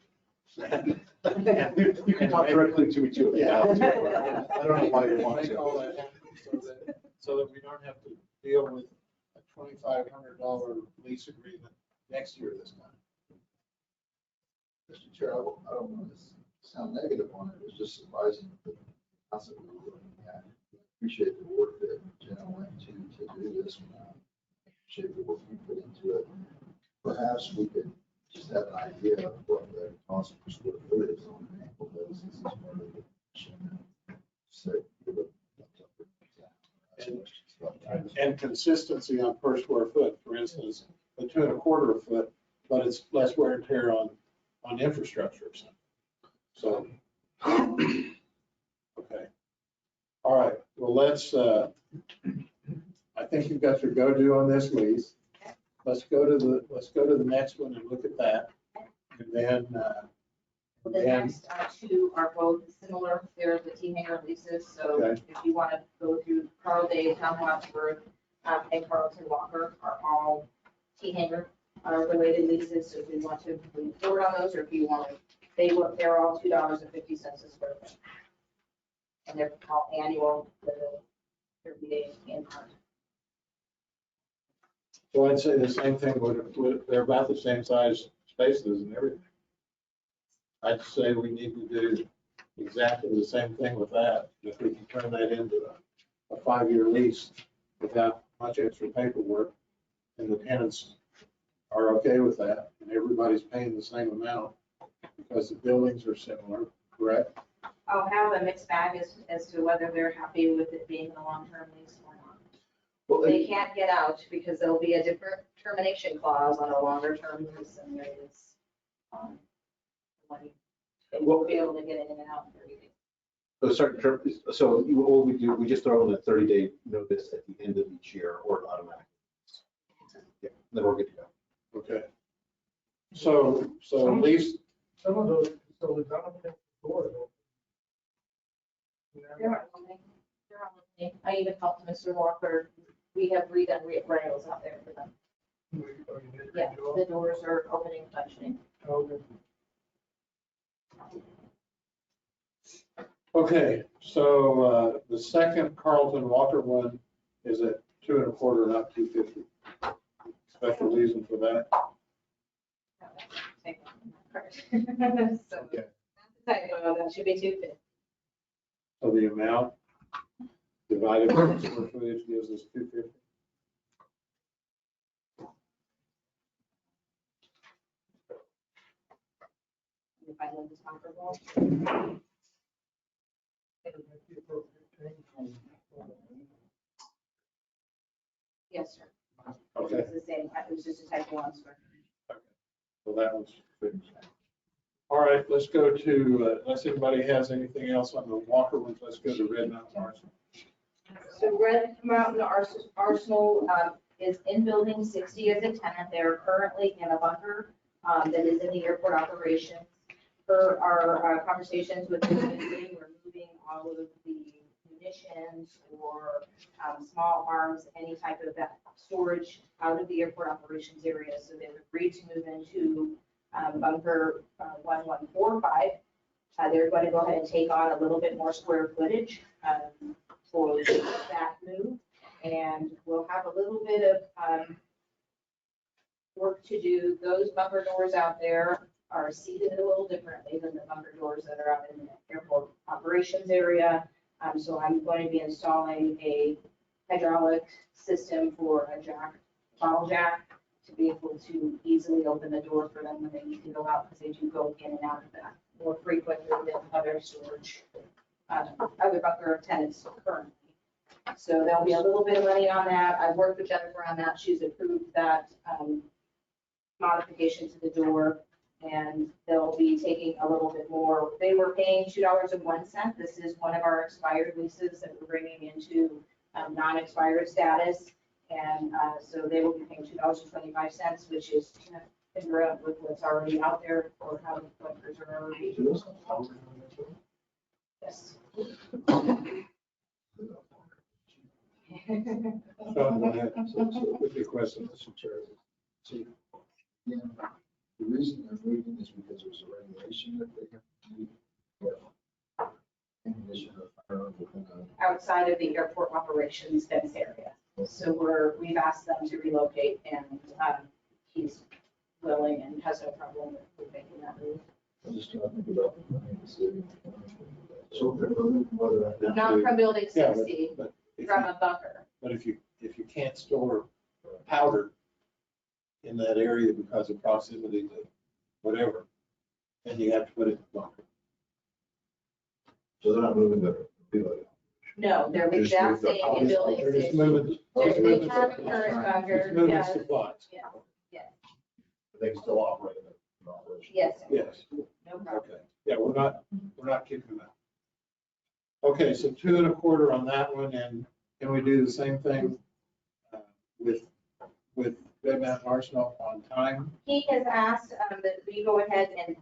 You can talk directly to me too. Yeah. I don't know why you want Make all to. that happen so that we don't have to deal with a $2,500 lease agreement next year this time. Mr. Chair, I don't want to sound negative on it. It's just surprising that possibly we're looking at. I appreciate the work that Jen went to do this. I appreciate the work you put into it. Perhaps we could just have an idea of what the cost per square foot is on an annual basis as part of the commission. So, and consistency on per square foot. For instance, the 2.25 a foot, but it's less wear and tear on infrastructure or something. So, okay. All right, well, I think you've got your go-do on this lease. Let's go to the next one and look at that. And then, The next two are both similar. They're the T-hanger leases. So Okay. if you want to go through Carl Day, Tom Wadsworth, and Carlton Walker are all T-hanger related leases. So if you want to move forward on those, or if you want to, they're all $2.50 a square foot. And they're all annual, the 30 days in part. so I'd say the same thing, they're about the same size spaces and everything. I'd say we need to do exactly the same thing with that. If we can turn that into a 5-year lease without much extra paperwork, and the tenants are okay with that, and everybody's paying the same amount because the buildings are similar, correct? I'll have a mixed bag as to whether they're happy with it being a long-term lease or not. Well, They can't get out because there'll be a different termination clause on a longer-term lease than there is on money. They won't be able to get in and out in 30 days. So what we do, we just throw in a 30-day notice at the end of each year or automatic. Yeah, then we're good to go. Okay. So at least, Some of those facilities, I don't think the doors open. They're not opening. They're not opening. I even talked to Mr. Walker. We have redone rails out there for them. Yeah, the doors are opening, functioning. okay, so the second Carlton Walker one is at 2.25, not 2.50. Special reason for that? So, Okay. that should be 250. So the amount divided by the square footage gives us 250. If I live this comfortable. Yes, sir. Okay, It's the same. It was just a typo on square. so that was fixed. All right, let's go to, unless anybody has anything else on the Walker ones, let's go to Red Mountain Arsenal. So Red Mountain Arsenal is in building 60 as a tenant. They're currently in a bunker that is in the airport operations. For our conversations with the city, we're moving all of the munitions or small arms, any type of that storage out of the airport operations area. So they've agreed to move into bunker 1145. They're going to go ahead and take on a little bit more square footage for that move. And we'll have a little bit of work to do. Those bunker doors out there are seated a little differently than the bunker doors that are out in the airport operations area. So I'm going to be installing a hydraulic system for a jack, bottle jack, to be able to easily open the door for them when they need to go out, because they do go in and out of that more frequently than other storage, other bunker tenants currently. So there'll be a little bit of money on that. I've worked with Jennifer on that. She's approved that modification to the door, and they'll be taking a little bit more. They were paying $2.01. This is one of our expired leases that we're bringing into non-expired status. And so they will be paying $2.25, which is congruent with what's already out there for how the bunkers are already. Yes. Sean, go ahead. What's your question, Mr. Chair? See, yeah, the reason they're moving is because there's a regulation that they have to do. Ammunition or firearms within a. Outside of the airport operations fence area. So we've asked them to relocate, and he's willing and has no problem with making that move. I'm just trying to think about the money in the city. So they're moving whether that. Not from building Yeah, 60, but if from you- a bunker. But if you can't store powder in that area because of proximity to whatever, then you have to put it in the bunker. So they're not moving the reload. No, they're Just staying in moved building They're just 60. moving. They have a current bunker, Just moving yeah. supplies. Yes, they still operate in operation. Yes, sir. Yes, No problem. okay. Yeah, we're not kicking that. Okay, so 2.25 on that one, and can we do the same thing with Red Mountain Arsenal on time? He has asked that we go ahead and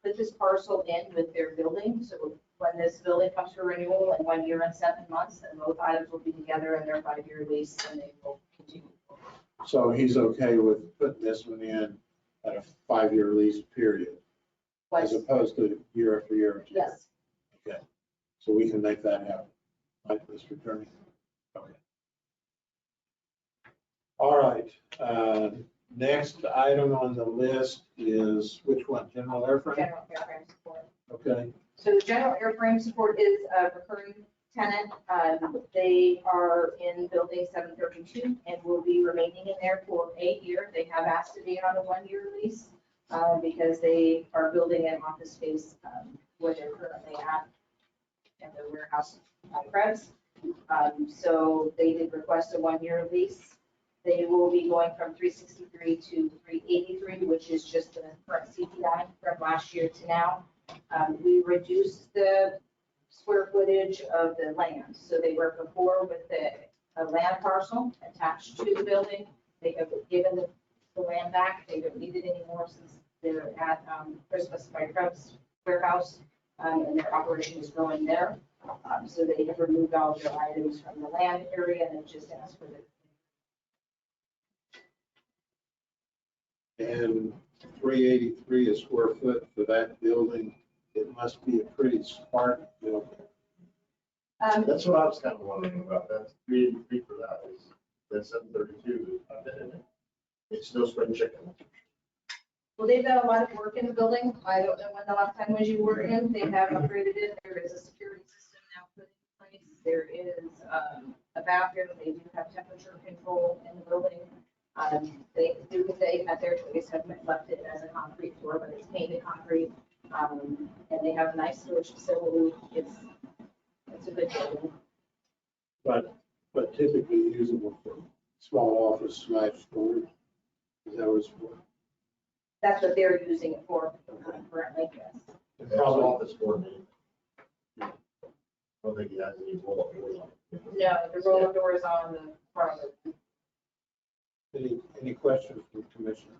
put this parcel in with their building. So when this building comes for renewal in 1 year and 7 months, then both items will be together in their 5-year lease and they will continue. So he's okay with putting this one in at a 5-year lease period, as Was, opposed to year after year after year? yes, Okay, so we can make that happen, right, Mr. Attorney? Okay. All right, next item on the list is which one? General airframe? general airframe support. Okay, So the general airframe support is a recurring tenant. They are in building 732 and will be remaining in there for 8 years. They have asked to be on a 1-year lease because they are building an office space where they're currently at in the warehouse Krebs. So they did request a 1-year lease. They will be going from 363 to 383, which is just the current CPI from last year to now. We reduced the square footage of the land. So they were before with a land parcel attached to the building. They have given the land back. They don't need it anymore since they're at Christmas by Krebs warehouse and their operation is growing there. So they have removed all their items from the land area and just asked for the. and 383 a square foot for that building, it must be a pretty smart building. That's what I was kind of wondering about, that 383 for that is, that 732, it's still spring chicken. Well, they've done a lot of work in the building. I don't know when the last time was you were in. They have upgraded it. There is a security system now put in place. There is a bathroom. They do have temperature control in the building. They do, they at their choice have left it as a concrete floor, but it's painted concrete. And they have a nice storage facility. It's a good building. But typically usable for small office / storage. Is that what it's for? That's what they're using it for currently, yes. It's probably office coordinator. I don't think he has any roll-up doors on it. No, the roller door is on the front of it. Any questions from the commissioner?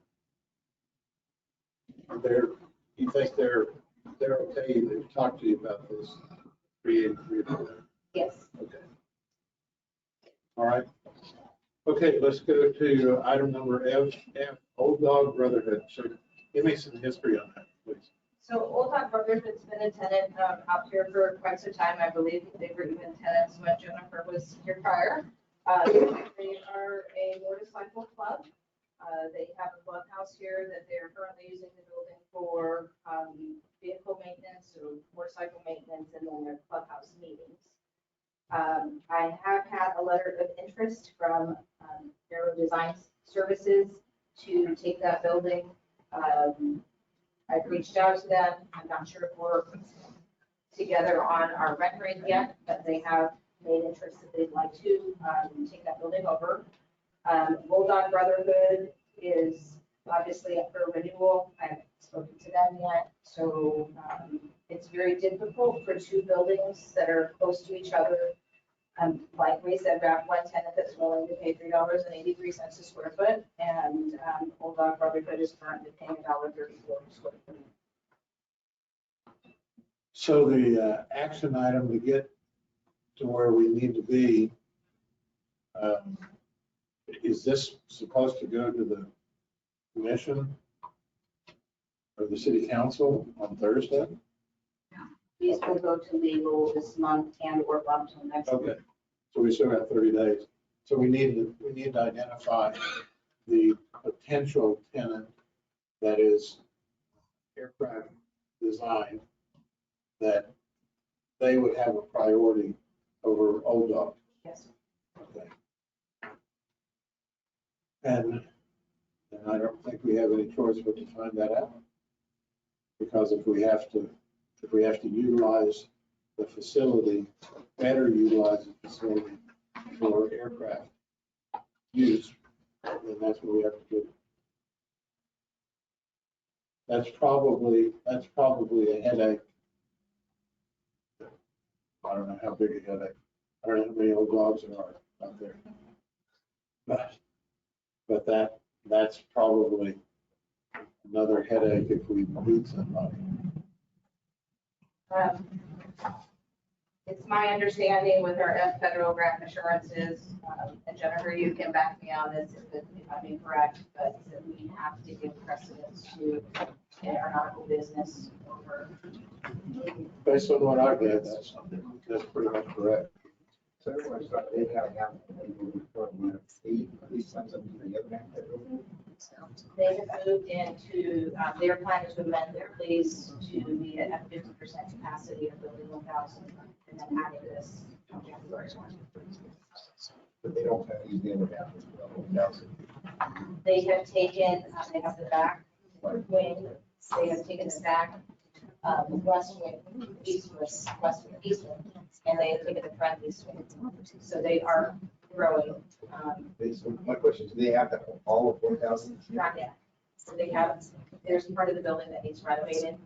You think they're okay, they've talked to you about this 383? Yes. Okay. All right. Okay, let's go to item number F, Old Dog Brotherhood. So give me some history on that, please. So Old Dog Brotherhood's been a tenant out here for quite some time. I believe they were even tenants when Jennifer was here prior. They are a motorcycle club. They have a clubhouse here that they're currently using the building for vehicle maintenance, so motorcycle maintenance, and then their clubhouse meetings. I have had a letter of interest from Aero Design Services to take that building. I've reached out to them. I'm not sure if we're together on our rent rate yet, but they have made interest that they'd like to take that building over. Old Dog Brotherhood is obviously up for renewal. I haven't spoken to them yet, so it's very difficult for two buildings that are close to each other. Like we said, we have one tenant that's willing to pay $3.83 a square foot, and Old Dog Brotherhood is currently paying $1.34 a square foot. So the action item to get to where we need to be, is this supposed to go to the commission or the city council on Thursday? These will go to legal this month and work up till next week. Okay, so we still got 30 days. So we need to identify the potential tenant that is aircraft design, that they would have a priority over Old Dog. Yes. Okay. And I don't think we have any choice but to find that out. Because if we have to utilize the facility, better utilize the facility for aircraft use, then that's what we have to do. that's probably a headache. I don't know how big a headache. I don't know how many old dogs there are out there. But that's probably another headache if we meet somebody. It's my understanding with our federal grant assurances, and Jennifer, you can back me on this if I'm incorrect, but that we have to give precedence to aeronautical business over. Based on what I've read, that's pretty much correct. So everyone's got, they have, at least some of the other grant. They have moved into, their plan is to amend their lease to be at 50% capacity of building 1,000 and then adding this on January 1. But they don't have to use the other half. They have taken, they have the back wing, they have taken the back west wing, east wing, and they have taken the front east wing. So they are growing. So my question, do they have to all of 1,000? Not yet. So they have, there's part of the building that needs renovated,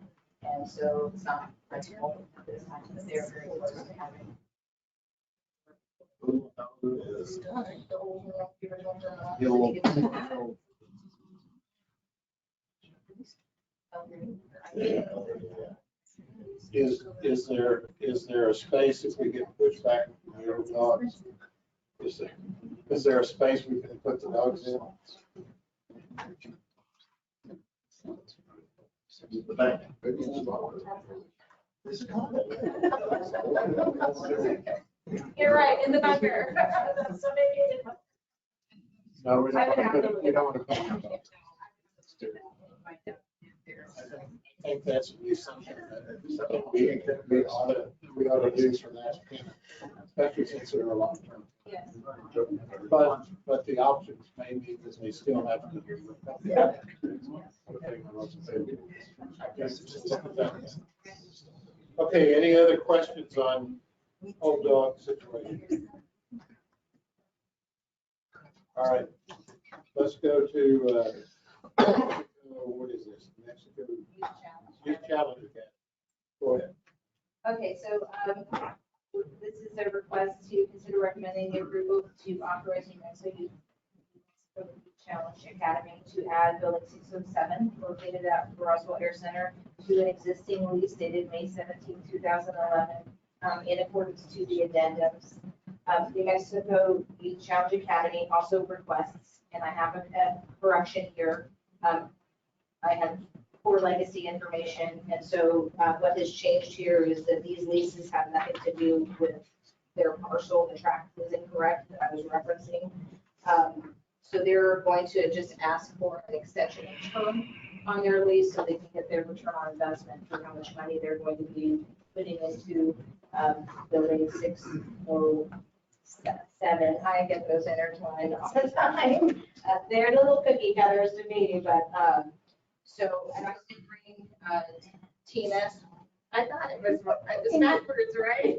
and so it's not practical at this time, but they're very close to having. Is there a space if we get pushed back from the old dogs? Is there a space we can put the dogs in? The back. You're right, in the bunker. So maybe. No, we don't want to put, we don't want to put. I think that's something that we ought to do for that, especially since they're a long term. Yes. But the options may mean that they still have to. Okay, any other questions on old dog situation? All right, let's go to, what is this? Mexico Youth Challenge Academy. Go ahead. Okay, so this is a request to consider recommending the approval to authorizing Mexico Youth Challenge Academy to add building 607 located at Roswell Air Center to an existing lease dated May 17, 2011, in accordance to the addendums. The Mexico Youth Challenge Academy also requests, and I have a correction here. I have poor legacy information, and so what has changed here is that these leases have nothing to do with their parcel. The tract is incorrect that I was referencing. So they're going to just ask for an extension of term on their lease so they can get their return on investment for how much money they're going to be putting into building 607. I get those intertwined all the time. They're little cookie cutters to me, but so, and I did bring Tina. I thought it was backwards, right?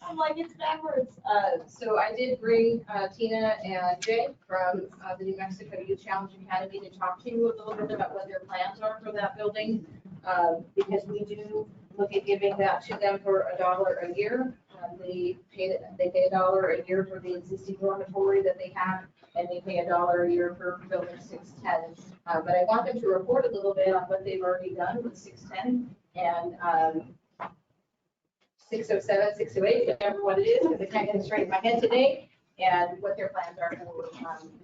I'm like, it's backwards. So I did bring Tina and Jay from the New Mexico Youth Challenge Academy to talk to you a little bit about what their plans are for that building. Because we do look at giving that to them for $1 a year. They pay $1 a year for the existing dormitory that they have, and they pay $1 a year for building 610. But I want them to report a little bit on what they've already done with 610 and 607, 608, whatever what it is, because I can't get it straight in my head today, and what their plans are for the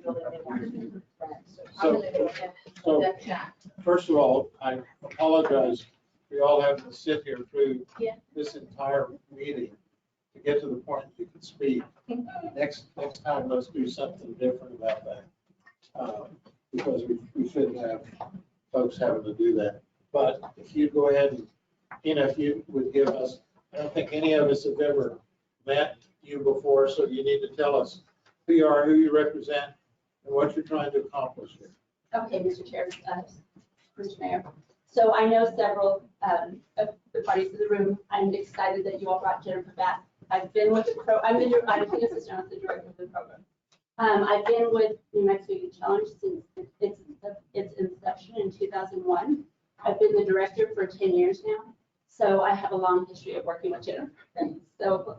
building they want to do. So I'm going to go ahead and let that chat. First of all, I apologize. We all have to sit here through this entire meeting to get to the point you can speak. Next time, let's do something different about that. Because we shouldn't have folks having to do that. But if you go ahead and, if you would give us, I don't think any of us have ever met you before, so you need to tell us who you are, who you represent, and what you're trying to accomplish here. Okay, Mr. Chair, Mr. Mayor. So I know several of the parties in the room. I'm excited that you all brought Jennifer back. I've been with the I'm the assistant of the director of the program. I've been with New Mexico Youth Challenge since its inception in 2001. I've been the director for 10 years now, so I have a long history of working with Jennifer. So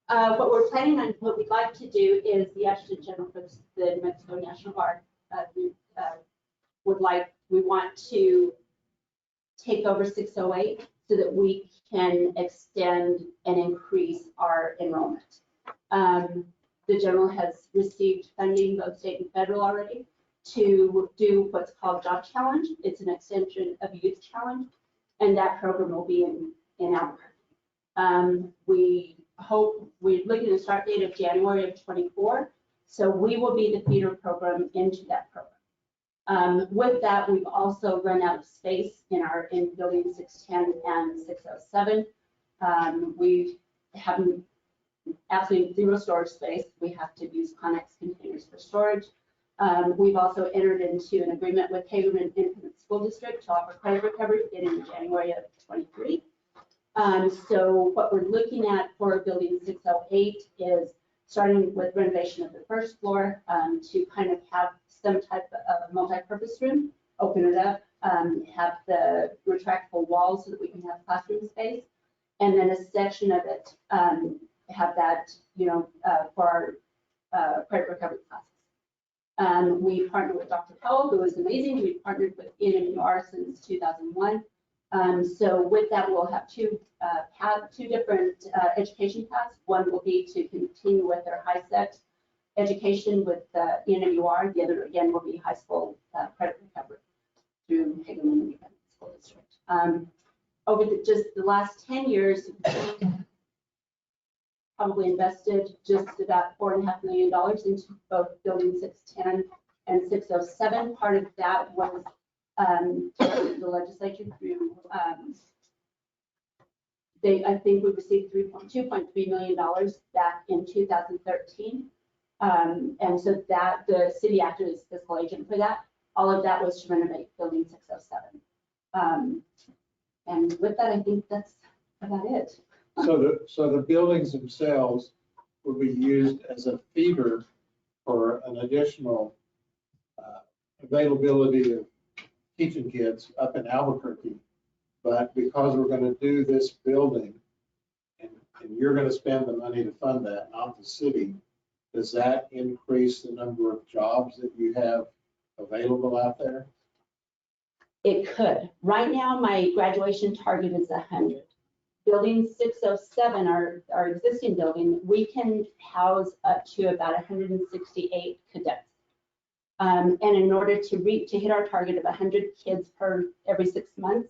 what we're planning on, what we'd like to do is the Adjutant General for the New Mexico National Guard we want to take over 608 so that we can extend and increase our enrollment. The general has received funding, both state and federal already, to do what's called Job Challenge. It's an extension of Youth Challenge, and that program will be in Albuquerque. We hope, we're looking at a start date of January of 24, so we will be the feeder program into that program. With that, we've also run out of space in building 610 and 607. We have absolutely zero storage space. We have to use Connex containers for storage. We've also entered into an agreement with Hagerman Independent School District to offer credit recovery beginning in January of 23. So what we're looking at for building 608 is starting with renovation of the first floor to kind of have some type of multi-purpose room, open it up, have the retractable walls so that we can have classroom space, and then a section of it have that, for our credit recovery classes. We partnered with Dr. Powell, who is amazing. We've partnered with ENMUR since 2001. So with that, we'll have two different education paths. One will be to continue with their high set education with ENMUR. The other, again, will be high school credit recovery through Hagerman Independent School District. Over just the last 10 years, probably invested just about $4.5 million into both building 610 and 607. Part of that was the legislature through, I think we received $2.3 million back in 2013. And so that the city acted as fiscal agent for that. All of that was to renovate building 607. And with that, I think that's about it. So the buildings themselves will be used as a feeder for an additional availability of teaching kids up in Albuquerque. But because we're going to do this building and you're going to spend the money to fund that, not the city, does that increase the number of jobs that you have available out there? It could. Right now, my graduation target is 100. Building 607, our existing building, we can house up to about 168 cadets. And in order to hit our target of 100 kids per every 6 months,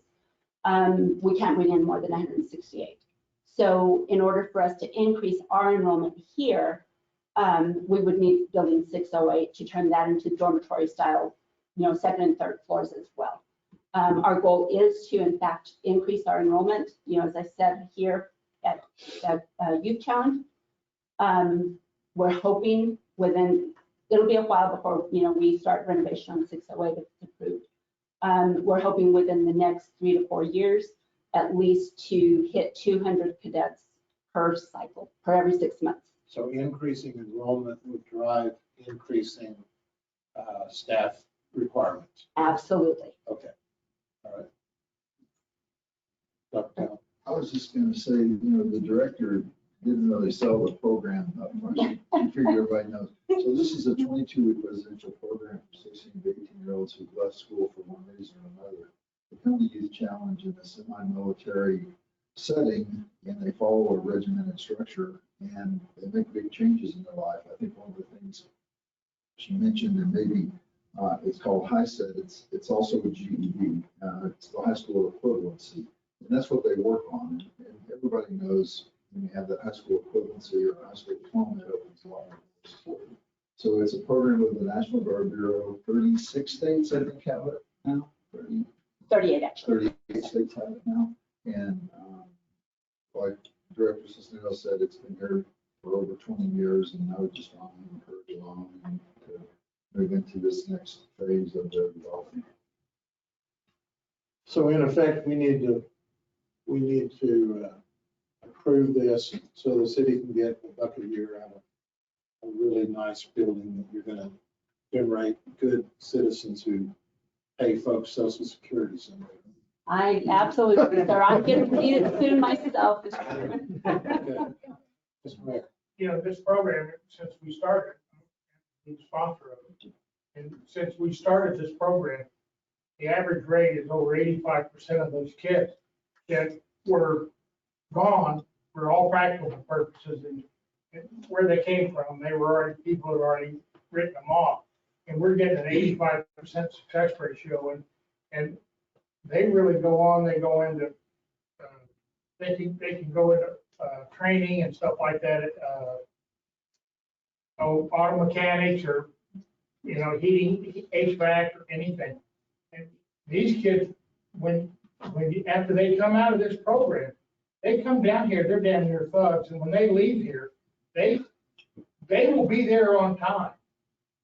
we can't bring in more than 168. So in order for us to increase our enrollment here, we would need building 608 to turn that into dormitory style, second and third floors as well. Our goal is to, in fact, increase our enrollment. As I said here at Youth Challenge, we're hoping it'll be a while before, we start renovation on 608 if it's approved. We're hoping within the next 3 to 4 years, at least to hit 200 cadets per cycle, per every 6 months. So increasing enrollment would drive increasing staff requirements. Absolutely. Okay. All right. Dr. Powell. I was just going to say, the director didn't really sell the program up front. I'm sure everybody knows. So this is a 22-week residential program for 16 to 18-year-olds who've left school for one reason or another. They come to Youth Challenge in a semi-military setting, and they follow a regimented structure, and they make big changes in their life. I think one of the things she mentioned, and maybe it's called HiSET. It's also a GED. It's the high school equivalency, and that's what they work on. And everybody knows when you have that high school equivalency or high school diploma, it opens a lot of doors. So it's a program with the National Guard Bureau. 36 states, I think, have it now. 38 actually. 38 states have it now, and like Director Cisneros said, it's been here for over 20 years, and I would just want to encourage along and to move into this next phase of their development. So in effect, we need to approve this so the city can get $1 a year out of a really nice building that you're gonna generate good citizens who pay folks social security someday. I absolutely, sir. I'm going to see it soon myself. Okay. Mr. Mayor. You know, this program, since we started, the sponsor of it, and since we started this program, the average rate is over 85% of those kids that were gone for all practical purposes, and where they came from, they were already, people had already written them off. And we're getting an 85% success ratio, and they really go on, they go into, they can go into training and stuff like that, auto mechanics or, you know, heating, HVAC or anything. And these kids, after they come out of this program, they come down here, they're down here thugs, and when they leave here, they will be there on time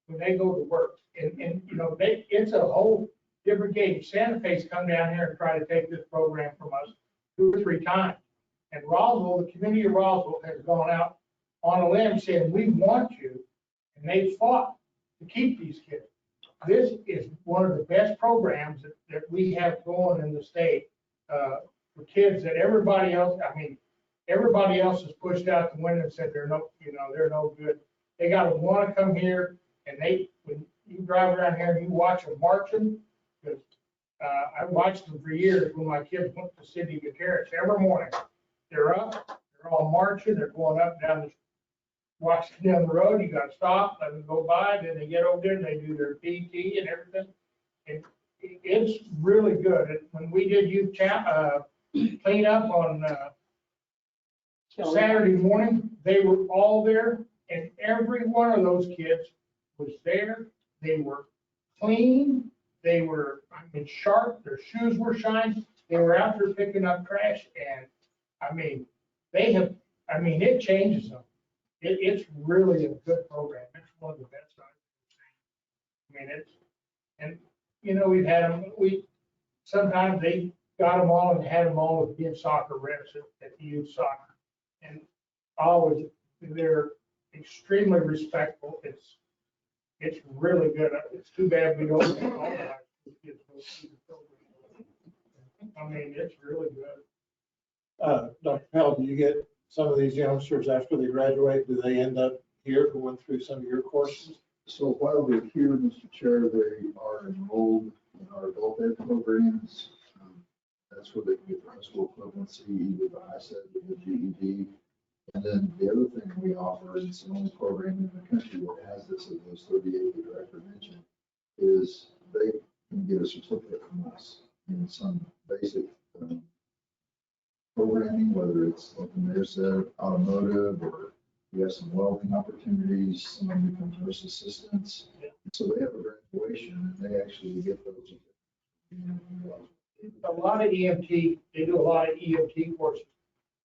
when they go to work. And you know, it's a whole different game. Santa Fe's come down here and try to take this program from us 2 or 3 times. And Roswell, the community of Roswell has gone out on a limb saying, we want you, and they fought to keep these kids. This is one of the best programs that we have going in the state for kids that everybody else, I mean, everybody else has pushed out the window and said they're no, you know, they're no good. They got to want to come here, and when you drive around here and you watch them marching, because I watched them for years when my kids went to Sidney Gutierrez every morning. They're up, they're all marching, they're going up and down watching down the road. You got to stop, let them go by, then they get over there and they do their PT and everything. And it's really good. When we did youth clean up on Saturday morning, they were all there, and every one of those kids was there. They were clean. They were, I mean, sharp. Their shoes were shined. They were out there picking up trash, and I mean, it changes them. It's really a good program. It's one of the best I've ever seen. I mean, and you know, we've had them. Sometimes they got them all and had them all with being soccer reps at the youth soccer, and always they're extremely respectful. It's really good. It's too bad we don't have all the high school kids go through the program. I mean, it's really good. Dr. Pell, do you get some of these youngsters after they graduate, do they end up here going through some of your courses? So while they're here, Mr. Chair, they are enrolled in our adult ed programs. That's where they can get the high school equivalency, either the ISET or the GED. And then the other thing we offer, and it's the only program in the country that has this, of those 38 the director mentioned, is they can get a certificate from us in some basic programming, whether it's like the mayor said, automotive, or we have some welding opportunities, some become nurse assistants. So they have a graduation and they actually get those. A lot of EMT, they do a lot of EMT courses.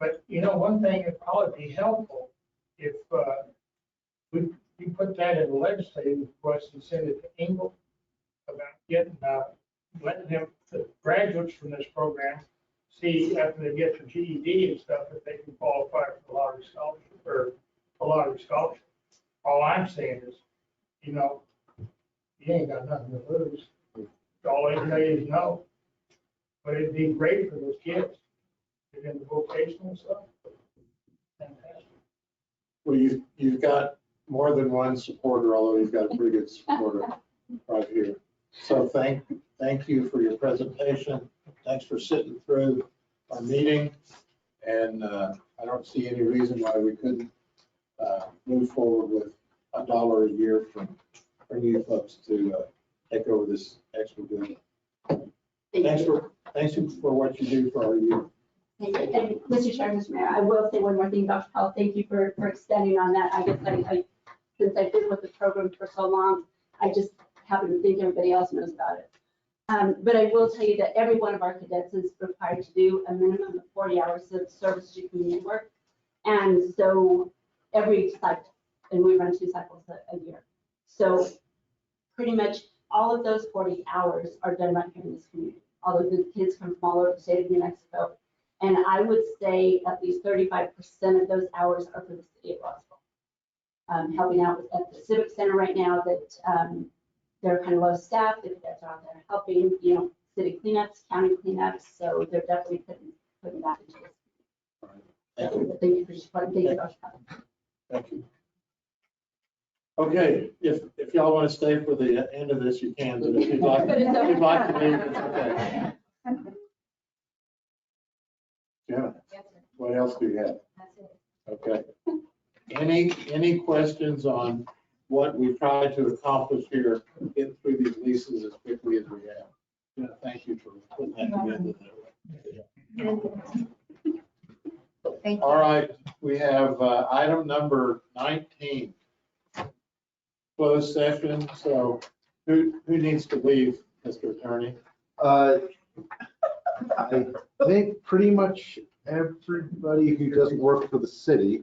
But you know, one thing that'd probably be helpful if we put that in the legislative request and send it to Engel about getting, letting them, the graduates from this program, see after they get their GED and stuff, if they can qualify for the lottery scholarship or a lottery scholarship. All I'm saying is, you know, you ain't got nothing to lose. All they say is no. But it'd be great for those kids. Get into vocational stuff. Fantastic. Well, you've got more than one supporter, although you've got a pretty good supporter right here. So thank you for your presentation. Thanks for sitting through our meeting. And I don't see any reason why we couldn't move forward with $1 a year from you folks to take over this extra building. Thanks for what you do for our youth. Thank you. And Mr. Chair, Mr. Mayor, I will say one more thing, Dr. Powell. Thank you for extending on that. I guess since I've been with the program for so long, I just happen to think everybody else knows about it. But I will tell you that every one of our cadets is required to do a minimum of 40 hours of service to community work. And so every cycle, and we run 2 cycles a year. So pretty much all of those 40 hours are done right here in this community. All of the kids come from all over the state of New Mexico. And I would say at least 35% of those hours are for the city of Roswell. helping out at the Civic Center right now that they're kind of low staff, they're out there helping, city cleanups, county cleanups, so they're definitely putting that into this. Thank you. Thank you for supporting, thank you for coming. Thank you. Okay, if y'all want to stay for the end of this, you can, but if you'd like to leave, it's okay. Yeah, what else do you have? Okay. Any questions on what we've tried to accomplish here, get through these leases as quickly as we have? Yeah, thank you for putting that together. Thank you. All right, we have item number 19. Closed session, so who needs to leave, Mr. Attorney? I think pretty much everybody who doesn't work for the city.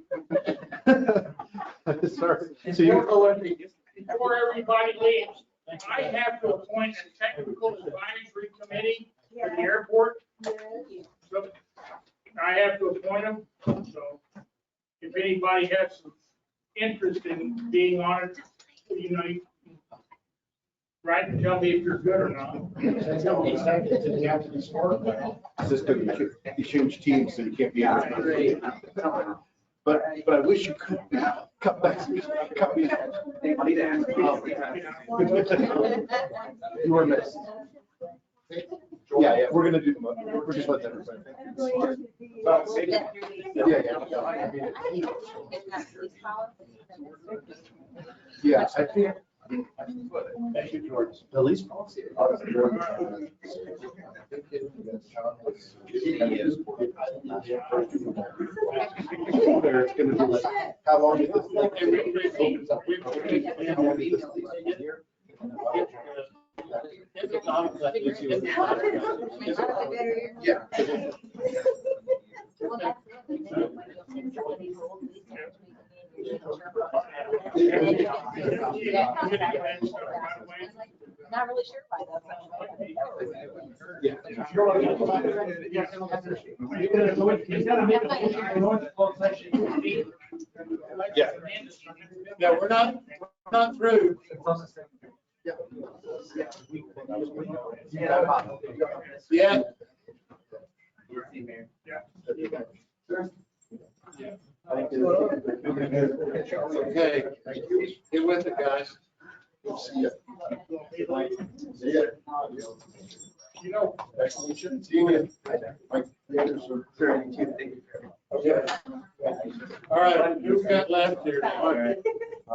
Sorry. So you, Before everybody leaves, I have to appoint a technical advisory committee for the airport. So I have to appoint them, so if anybody has some interest in being on it, you write and tell me if you're good or not. You have to be smart about it. System, you change teams, so you can't be on it. But I wish you could cut back. You were missed. Yeah, we're gonna do the, we're just letting everybody. Yeah, I think. Thank you, George. the lease policy. It's gonna be like, how long is this? Yeah. Not really sure why that's. Yeah. No, we're not through. Yeah. Okay, get with it, guys. See ya. See ya. You know, See you. Okay. All right, who's got left here? All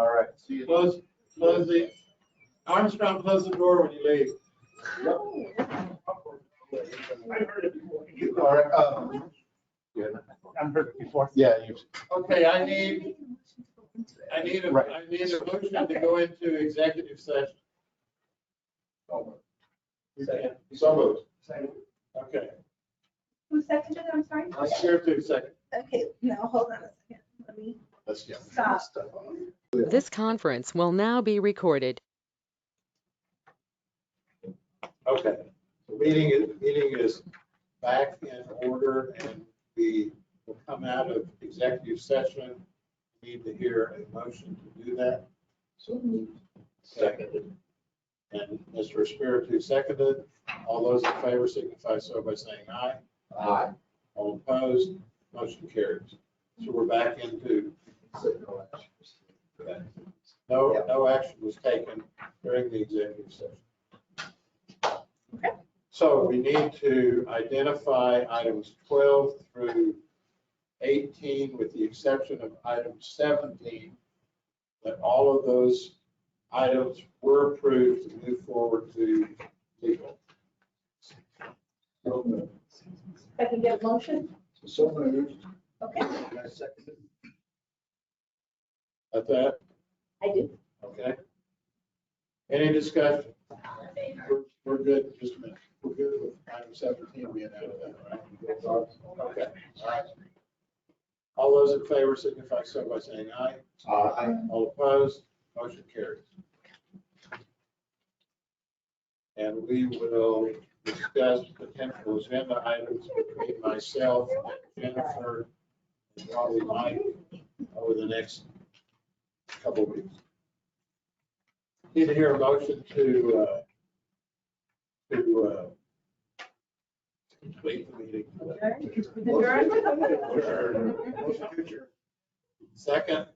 right. See you. Close the, Armstrong, close the door when you leave. I heard it before. All right. I've heard it before. Yeah, you. Okay, I need a motion to go into executive session. So moved. Okay, Who seconded it? I'm sorry. let's hear to second. Okay, now hold on a second. Let me Let's get. stop. This conference will now be recorded. Okay, the meeting is back in order and we will come out of executive session. Need to hear a motion to do that. So moved. Seconded. And Mr. Espiritu seconded. All those in favor signify so by saying aye. Aye. All opposed, motion carries. So we're back into, no action was taken during the executive session. So we need to identify items 12 through 18, with the exception of item 17, that all of those items were approved to move forward to legal. If I can get a motion? So moved. Okay, At that, I do. okay? Any discussion? We're good, just a minute. We're good with item 17 being out of that, right? Okay, all right. All those in favor signify so by saying aye. Aye. All opposed, motion carries. And we will discuss potential agenda items between myself and Jennifer, and probably Mike, over the next couple of weeks. Need to hear a motion to complete the meeting. Adjourn. Second.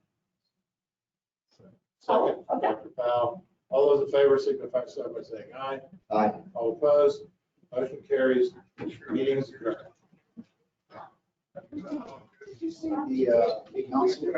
Second, Dr. Powell. All those in favor signify so by saying aye. Aye. All opposed, motion carries. Meeting is adjourned. Did you see the council?